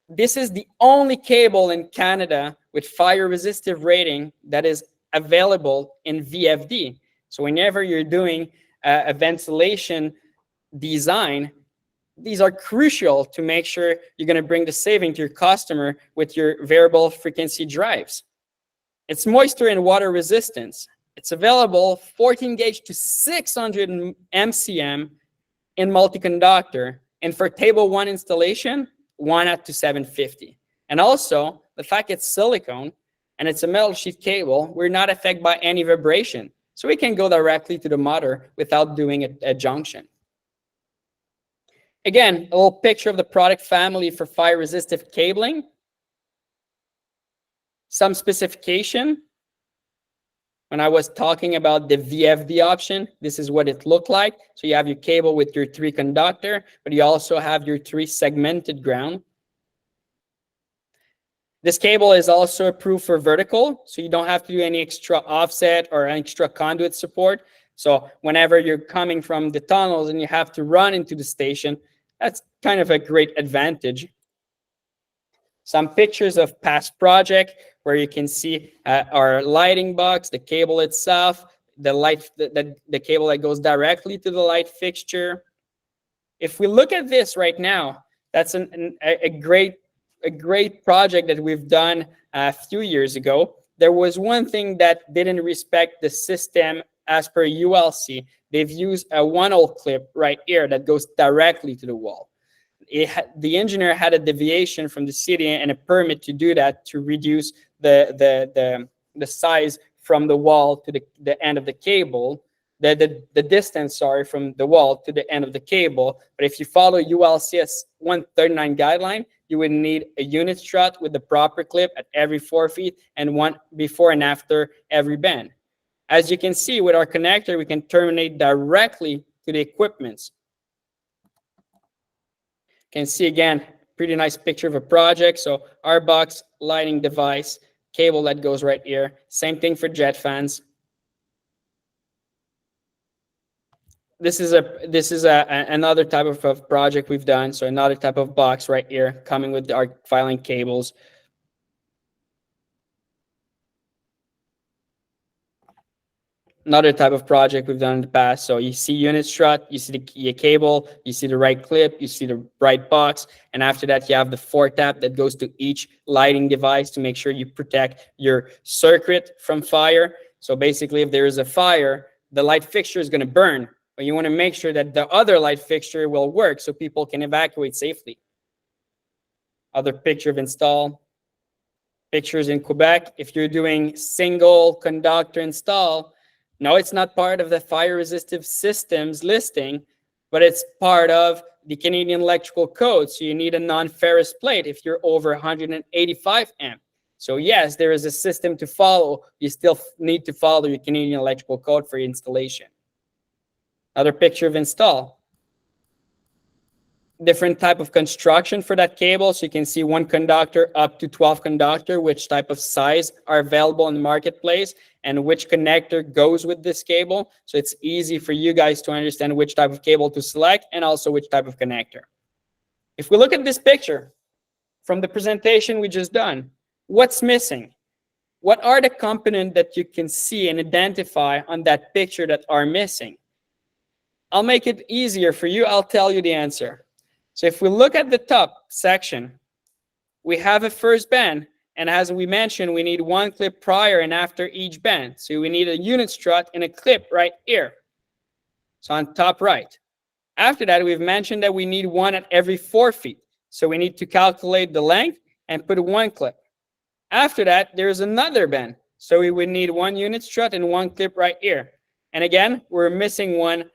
This is the only cable in Canada with fire resistive rating that is available in VFD. So whenever you're doing a ventilation design, these are crucial to make sure you're going to bring the saving to your customer with your variable frequency drives. It's moisture and water resistance. It's available 14 gauge to 600 MCM in multi-conductor. And for table 1 installation, 1 up to 750. And also, the fact it's silicone and it's a metal sheet cable, we're not affected by any vibration. So we can go directly to the motor without doing a junction. Again, a little picture of the product family for fire resistive cabling. Some specification. When I was talking about the VFD option, this is what it looked like. So you have your cable with your 3 conductor, but you also have your 3 segmented ground. This cable is also approved for vertical, so you don't have to do any extra offset or extra conduit support. So whenever you're coming from the tunnels and you have to run into the station, that's kind of a great advantage. Some pictures of past project where you can see our lighting box, the cable itself, the light, the cable that goes directly to the light fixture. If we look at this right now, that's a great project that we've done a few years ago. There was one thing that didn't respect the system as per ULC. They've used a 1-hole clip right here that goes directly to the wall. the engineer had a deviation from the city and a permit to do that, to reduce the size from the wall to the end of the cable, the distance, sorry, from the wall to the end of the cable. But if you follow ULC S139 guideline, you would need a unit strut with the proper clip at every 4 feet and one before and after every bend. As you can see with our connector, we can terminate directly to the equipments. You can see again, pretty nice picture of a project. So our box, lighting device, cable that goes right here. Same thing for jet fans. This is another type of project we've done. So another type of box right here, coming with our filing cables. Another type of project we've done in the past. So you see unit strut, you see the cable, you see the right clip, you see the right box, and after that you have the 4-tap that goes to each lighting device to make sure you protect your circuit from fire. So basically, if there is a fire, the light fixture is going to burn, but you want to make sure that the other light fixture will work so people can evacuate safely. Other picture of install. Pictures in Quebec, if you're doing single conductor install, no, it's not part of the fire resistive systems listing, but it's part of the Canadian Electrical Code. So you need a non-ferrous plate if you're over 185 amp. So yes, there is a system to follow. You still need to follow your Canadian Electrical Code for installation. Another picture of install. Different type of construction for that cable. So you can see 1 conductor up to 12 conductor, which type of size are available in the marketplace and which connector goes with this cable. So it's easy for you guys to understand which type of cable to select and also which type of connector. If we look at this picture from the presentation we just done, what's missing? What are the components that you can see and identify on that picture that are missing? I'll make it easier for you. I'll tell you the answer. So if we look at the top section, we have a first bend. And as we mentioned, we need 1 clip prior and after each bend. So we need a unit strut and a clip right here. So on top right. After that, we've mentioned that we need 1 at every 4 feet. So we need to calculate the length and put 1 clip. After that, there's another bend. So we would need 1 unit strut and 1 clip right here. And again, we're missing 1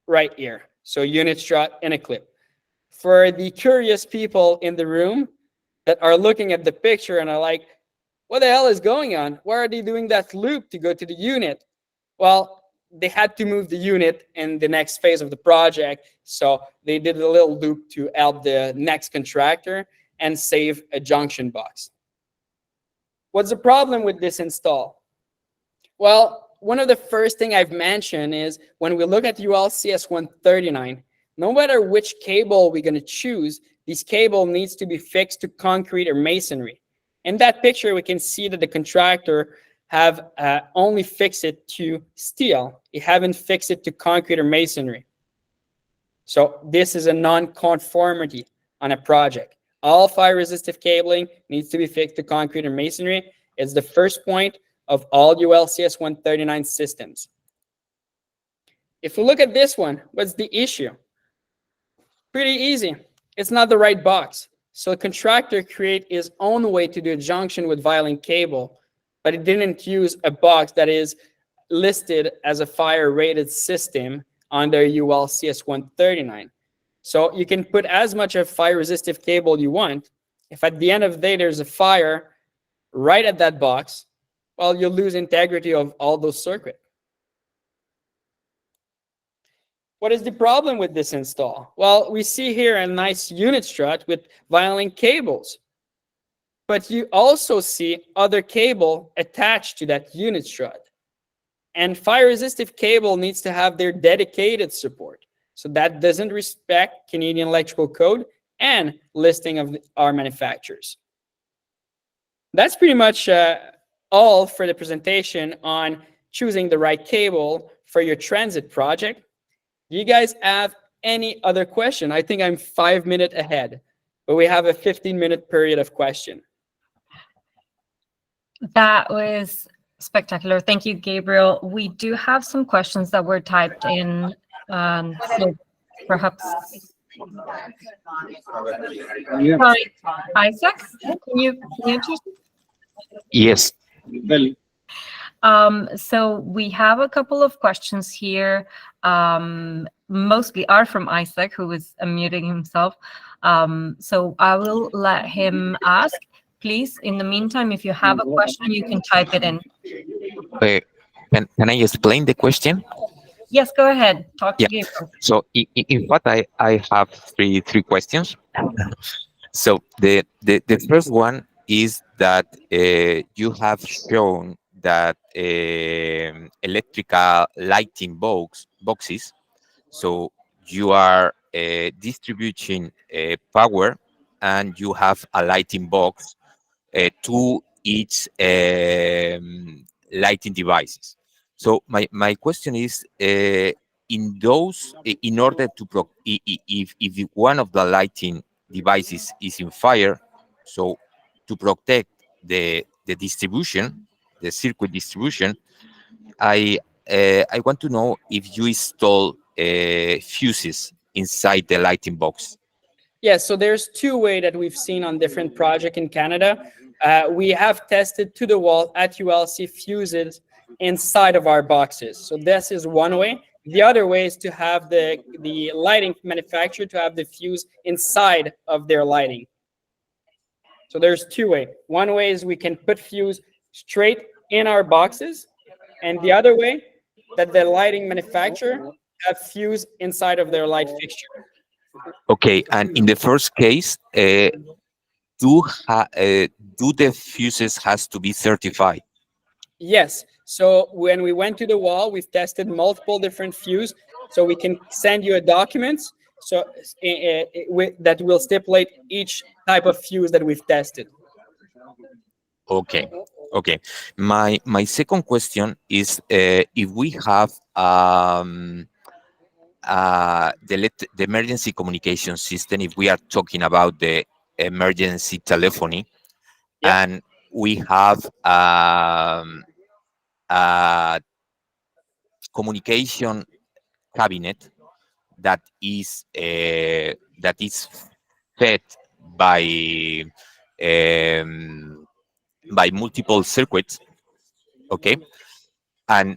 right here. So unit strut and a clip. For the curious people in the room that are looking at the picture and are like, what the hell is going on? Why are they doing that loop to go to the unit? Well, they had to move the unit in the next phase of the project. So they did a little loop to help the next contractor and save a junction box. What's the problem with this install? Well, one of the first thing I've mentioned is when we look at ULC S139, no matter which cable we're going to choose, this cable needs to be fixed to concrete or masonry. In that picture, we can see that the contractor have only fixed it to steel. They haven't fixed it to concrete or masonry. So this is a non-conformity on a project. All fire resistive cabling needs to be fixed to concrete or masonry. It's the first point of all ULC S139 systems. If we look at this one, what's the issue? Pretty easy. It's not the right box. So the contractor create his own way to do a junction with violent cable, but it didn't use a box that is listed as a fire rated system under ULC S139. So you can put as much of fire resistive cable you want. If at the end of the day there's a fire right at that box, well, you'll lose integrity of all those circuits. What is the problem with this install? Well, we see here a nice unit strut with violent cables, but you also see other cable attached to that unit strut. And fire resistive cable needs to have their dedicated support. So that doesn't respect Canadian Electrical Code and listing of our manufacturers. That's pretty much all for the presentation on choosing the right cable for your transit project. Do you guys have any other question? I think I'm 5 minutes ahead, but we have a 15-minute period of question. That was spectacular. Thank you, Gabriel. We do have some questions that were typed in. So perhaps Sorry, Isaac, can you answer? Yes. So we have a couple of questions here. Mostly are from Isaac, who is unmuting himself. So I will let him ask. Please, in the meantime, if you have a question, you can type it in. Uh, can I explain the question? Yes, go ahead. Talk to Yeah. Gabriel. So in fact, I have three questions. So the first one is that you have shown that electrical lighting boxes. So you are distributing power, and you have a lighting box to each lighting devices. So my question is, in those, in order to if one of the lighting devices is in fire, so to protect the distribution, the circuit distribution, I want to know if you install fuses inside the lighting box. Yes, so there's two way that we've seen on different project in Canada. We have tested to the wall at ULC fuses inside of our boxes. So this is one way. The other way is to have the lighting manufacturer to have the fuse inside of their lighting. So there's two way. One way is we can put fuse straight in our boxes, and the other way that the lighting manufacturer have fuse inside of their light fixture. Okay, and in the first case, do the fuses has to be certified? Yes. So when we went to the wall, we've tested multiple different fuse. So we can send you a document so that will stipulate each type of fuse that we've tested. Okay, okay. My second question is, if we have the emergency communication system, if we are talking about the emergency telephony, Yeah. and we have a communication cabinet that is fed by um, by multiple circuits. Okay, and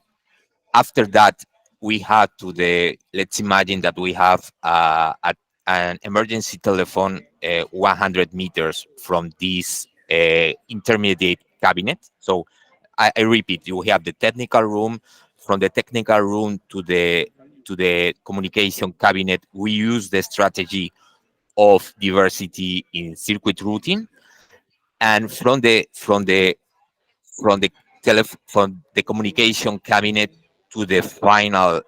after that we had to the let's imagine that we have an emergency telephone 100 meters from this intermediate cabinet. So I repeat, you have the technical room. From the technical room to the communication cabinet, we use the strategy of diversity in circuit routing. And from the communication cabinet to the final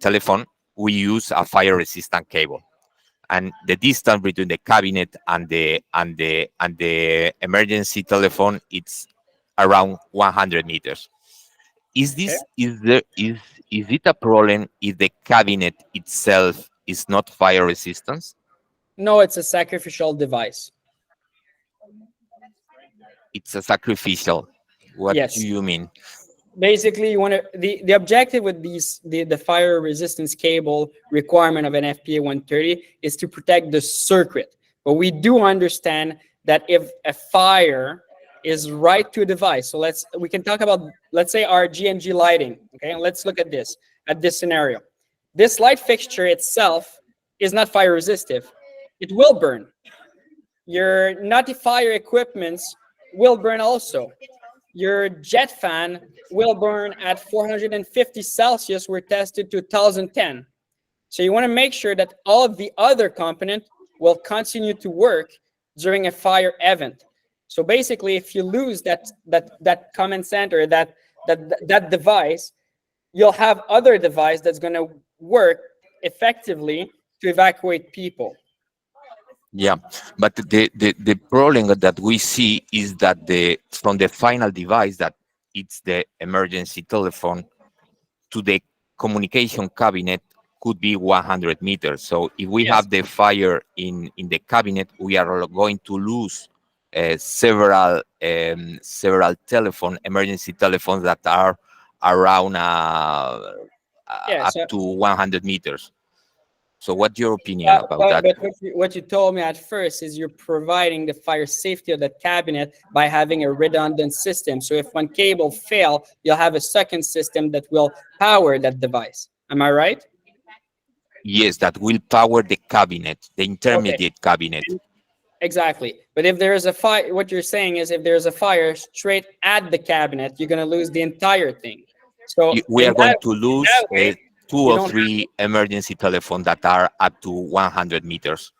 telephone, we use a fire resistant cable. And the distance between the cabinet and the emergency telephone, it's around 100 meters. Is Okay. this is it a problem if the cabinet itself is not fire resistant? No, it's a sacrificial device. It's a sacrificial. What do Yes. you mean? Basically, you want to the objective with the fire resistance cable requirement of an NFPA 130 is to protect the circuit. But we do understand that if a fire is right to a device, so we can talk about, let's say, our GNG lighting. Okay, and let's look at this scenario. This light fixture itself is not fire resistive. It will burn. Your notifier equipments will burn also. Your jet fan will burn at 450 Celsius. We're tested to 1010. So you want to make sure that all of the other component will continue to work during a fire event. So basically, if you lose that command center, that device, you'll have other device that's going to work effectively to evacuate people. Yeah, but the problem that we see is that the from the final device, that it's the emergency telephone, to the communication cabinet could be 100 meters. So if we Yes. have the fire in the cabinet, we are going to lose several emergency telephones that are around Yeah. up So, to 100 meters. So what's your opinion about that? but what you told me at first is you're providing the fire safety of that cabinet by having a redundant system. So if one cable fail, you'll have a second system that will power that device. Am I right? Yes, that will power the cabinet, the Okay. intermediate cabinet. Exactly. But if there is a fire, what you're saying is if there's a fire straight at the cabinet, you're going to lose the entire thing. So We are going to in lose that way, two you or don't have, three emergency telephones that are up to 100 meters.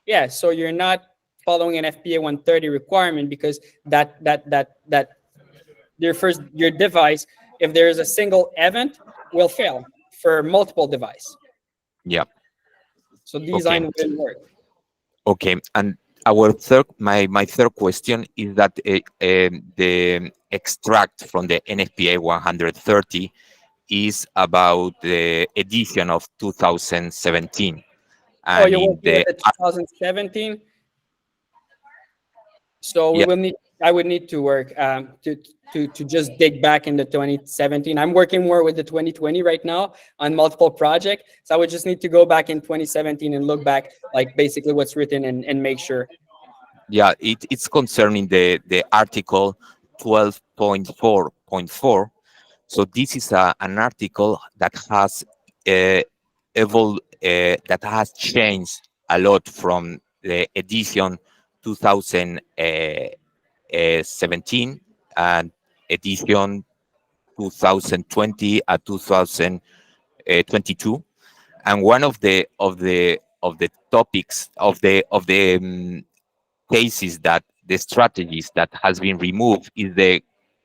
yeah, so you're not following an FPA 130 requirement because that your device, if there is a single event, will fail for multiple device. Yeah. So Okay. design wouldn't work. Okay. And our my third question is that the extract from the NFPA 130 is about the edition of 2017, Oh, and you're in working with the the 2017. So we yeah, will need. I would need to work to just dig back into 2017. I'm working more with the 2020 right now on multiple projects. So I would just need to go back in 2017 and look back, like basically what's written and make sure. yeah, it's concerning the article 12.4.4. So this is an article that has that has changed a lot from the edition 2017 and edition 2020 and 2022. And one of the topics of the cases that the strategies that has been removed is the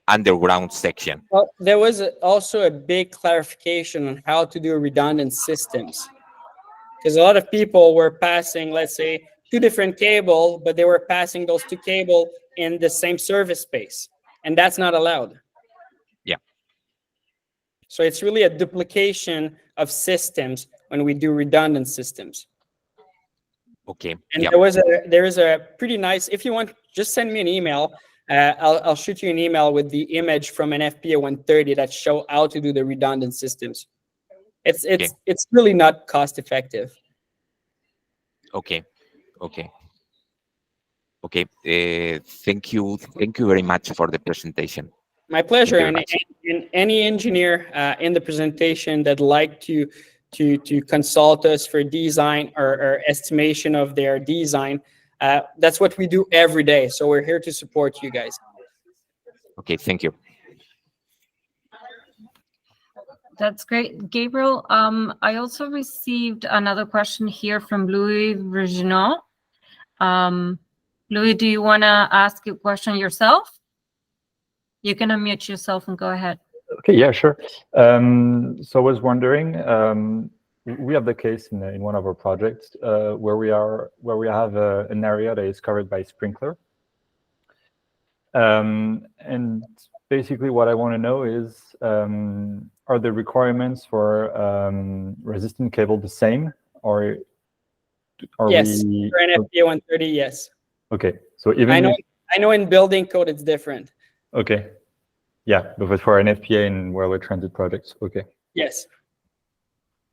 underground section. Well, there was also a big clarification on how to do redundant systems because a lot of people were passing, let's say, two different cable, but they were passing those two cable in the same service space, and that's not allowed. Yeah. So it's really a duplication of systems when we do redundant systems. Okay. And Yeah. there is a pretty nice. If you want, just send me an email. I'll shoot you an email with the image from an FPA 130 that show how to do the redundant systems. It's Okay. it's it's really not cost effective. Okay. Okay. Okay. Thank you. Thank you very much for the presentation. My Thank pleasure. you very And, much. and any engineer in the presentation that like to consult us for design or estimation of their design, that's what we do every day. So we're here to support you guys. Okay. Thank you. That's great. Gabriel, I also received another question here from Louis Virginon. Louis, do you want to ask a question yourself? You can unmute yourself and go ahead. Okay, yeah, sure. So I was wondering, we have the case in one of our projects where we have an area that is covered by sprinkler. And basically what I want to know is, are the requirements for resistant cable the same, or are Yes, we? for NFPA 130, yes. Okay, so even I know in building code it's different. Okay, yeah, but for NFPA and railway transit projects, okay. Yes.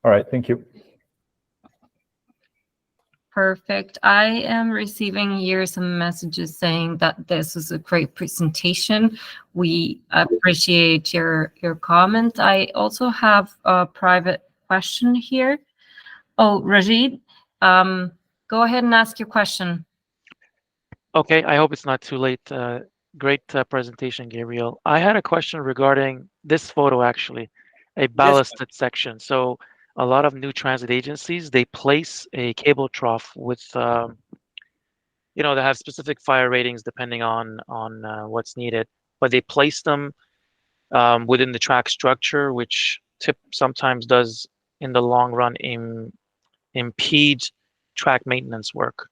All right, thank you. Perfect. I am receiving here some messages saying that this is a great presentation. We appreciate your comment. I also have a private question here. Oh, Rajid, go ahead and ask your question. Okay, I hope it's not too late. Great presentation, Gabriel. I had a question regarding this photo, actually, a ballasted section. So a lot of new transit agencies, they place a cable trough with, they have specific fire ratings depending on what's needed, but they place them within the track structure, which sometimes does, in the long run, impede track maintenance work.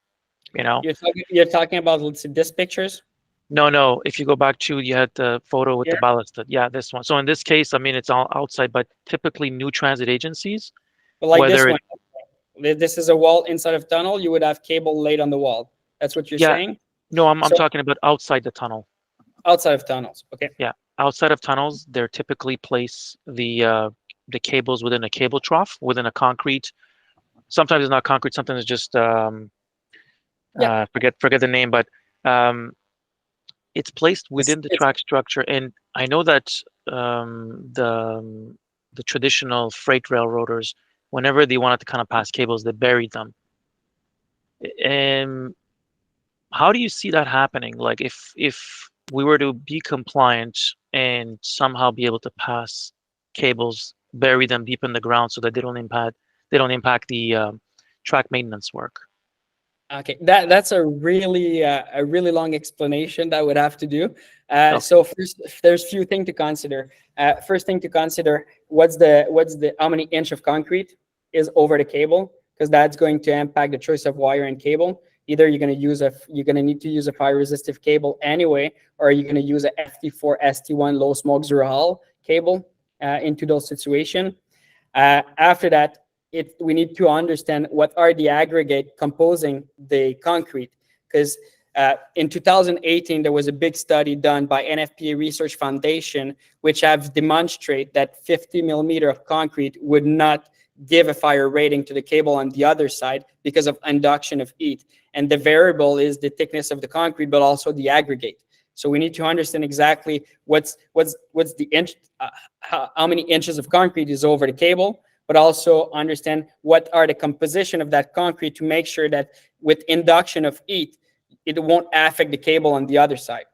You're talking about, let's see, this pictures? No. If you go back to, you had the photo with the ballasted. Yeah, this one. So in this case, I mean, it's all outside, but typically new transit agencies, But like this whether one, this is a wall inside of tunnel, you would have cable laid on the wall. That's what you're saying? No, I'm So- talking about outside the tunnel. Outside of tunnels, okay. Yeah, outside of tunnels, they're typically place the the cables within a cable trough, within a concrete. Sometimes it's not concrete. Sometimes it's just forget the name, but it's placed within the track structure. And I know that the traditional freight railroaders, whenever they wanted to kind of pass cables, they buried them. And how do you see that happening? Like if we were to be compliant and somehow be able to pass cables, bury them deep in the ground so that they don't impact the track maintenance work. Okay, that's a really long explanation that I would have to do. Okay. So first, there's few things to consider. First thing to consider, what's the how many inch of concrete is over the cable, because that's going to impact the choice of wire and cable. Either you're going to need to use a fire resistive cable anyway, or you're going to use a FT4 ST1 low smoke zero hull cable into those situations. After that, we need to understand what are the aggregate composing the concrete, because in 2018 there was a big study done by NFPA Research Foundation which have demonstrated that 50 millimeter of concrete would not give a fire rating to the cable on the other side because of induction of heat, and the variable is the thickness of the concrete but also the aggregate. So we need to understand exactly what's the inch, how many inches of concrete is over the cable, but also understand what are the composition of that concrete to make sure that with induction of heat, it won't affect the cable on the other side.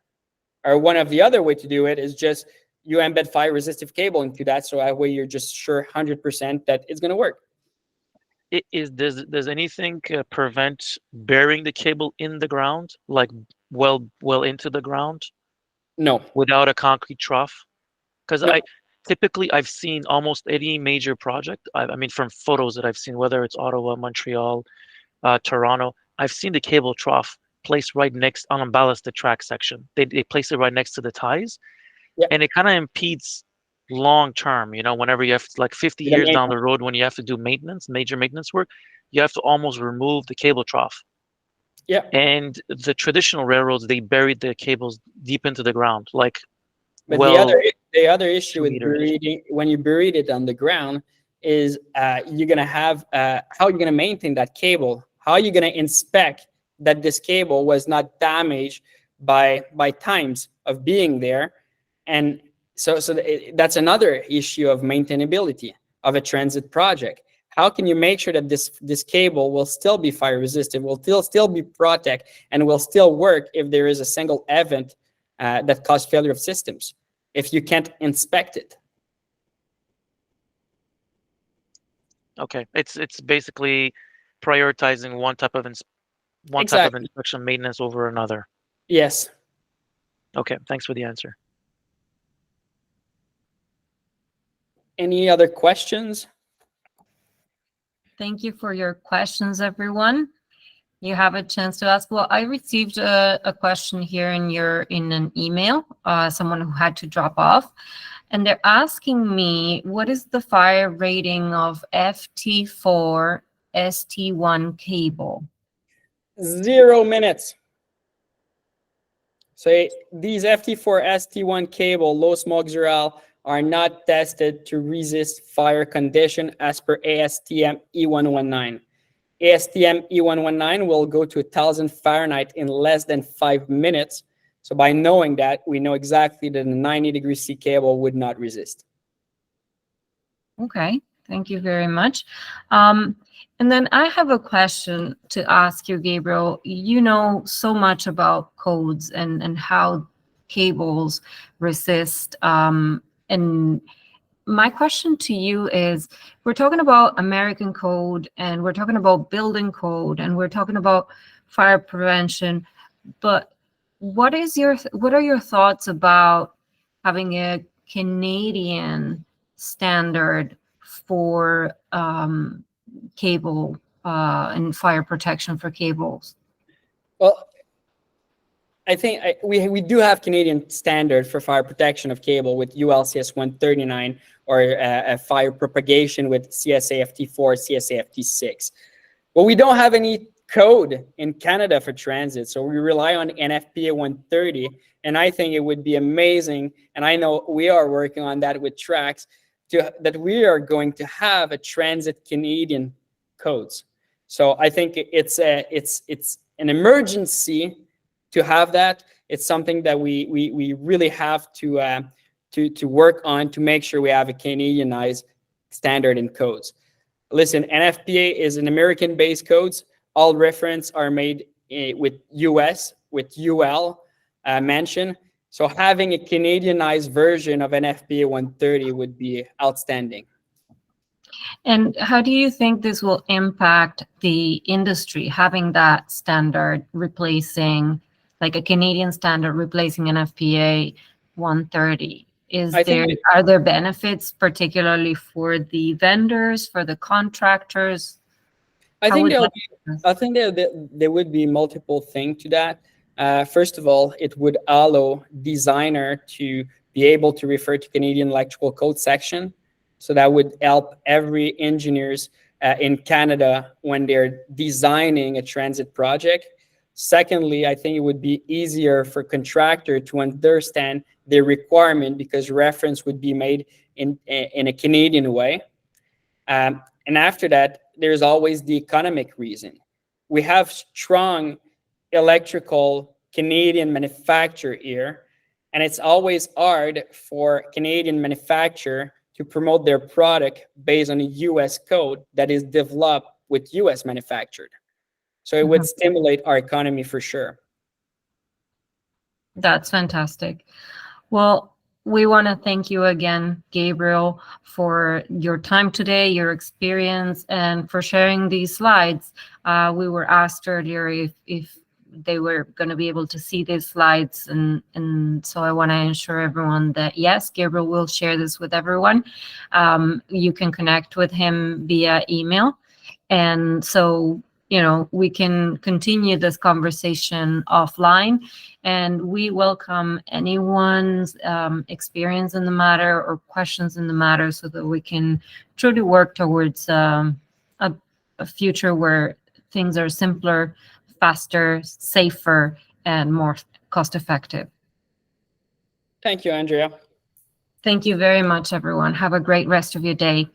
Or one of the other way to do it is just you embed fire resistive cable into that, so that way you're just sure 100% that it's going to work. Does anything prevent burying the cable in the ground, like well into the ground? No. Without a concrete trough? Because No. Typically, I've seen almost any major project. I mean, from photos that I've seen, whether it's Ottawa, Montreal, Toronto, I've seen the cable trough placed right next on a ballasted track section. They place it right next to the ties, and it kind of impedes long term. You know, whenever you have like 50 years down the road, when you have to do major maintenance work, you have to almost remove the cable trough. Yeah. And the traditional railroads, they buried the cables deep into the ground, like. But the other issue with burying, when you buried it on the ground, is you're gonna have how you're gonna maintain that cable. How are you gonna inspect that this cable was not damaged by times of being there? And so that's another issue of maintainability of a transit project. How can you make sure that this cable will still be fire resistant, will still be protect, and will still work if there is a single event that cause failure of systems if you can't inspect it? Okay, it's basically prioritizing one type of inspection maintenance over another. Yes. Okay, thanks for the answer. Any other questions? Thank you for your questions, everyone. You have a chance to ask. Well, I received a question here in an email, someone who had to drop off, and they're asking me, what is the fire rating of FT4 ST1 cable? 0 minutes. So these FT4 ST1 cable, low smoke zero hull, are not tested to resist fire condition as per ASTM E119. ASTM E119 will go to 1,000 Fahrenheit in less than 5 minutes. So by knowing that, we know exactly that a 90-degree C cable would not resist. Okay, thank you very much. And then I have a question to ask you, Gabriel. You know so much about codes and how cables resist. And my question to you is, we're talking about American code, and we're talking about building code, and we're talking about fire prevention, but what are your thoughts about having a Canadian standard for cable and fire protection for cables? Well, I think we do have Canadian standard for fire protection of cable with ULC S139, or a fire propagation with CSAFT4, CSAFT6. But we don't have any code in Canada for transit, so we rely on NFPA 130, and I think it would be amazing, and I know we are working on that with TRACCS, that we are going to have a transit Canadian codes. So I think it's an emergency to have that. It's something that we really have to work on to make sure we have a Canadianized standard in codes. Listen, NFPA is an American-based codes. All reference are made with US, with UL mention. So having a Canadianized version of NFPA 130 would be outstanding. And how do you think this will impact the industry, having that standard replacing, like a Canadian standard replacing NFPA 130? Are there benefits, particularly for the vendors, for the contractors? I think there would be multiple things to that. First of all, it would allow designer to be able to refer to Canadian Electrical Code section. So that would help every engineers in Canada when they're designing a transit project. Secondly, I think it would be easier for contractor to understand their requirement because reference would be made in a Canadian way. And after that, there's always the economic reason. We have strong electrical Canadian manufacturer here, and it's always hard for Canadian manufacturer to promote their product based on a US code that is developed with US manufactured. So it would stimulate our economy for sure. That's fantastic. Well, we want to thank you again, Gabriel, for your time today, your experience, and for sharing these slides. We were asked earlier if they were going to be able to see these slides, and so I want to ensure everyone that yes, Gabriel will share this with everyone. You can connect with him via email, and so we can continue this conversation offline, and we welcome anyone's experience in the matter or questions in the matter so that we can truly work towards a future where things are simpler, faster, safer, and more cost-effective. Thank you, Andrea. Thank you very much, everyone. Have a great rest of your day.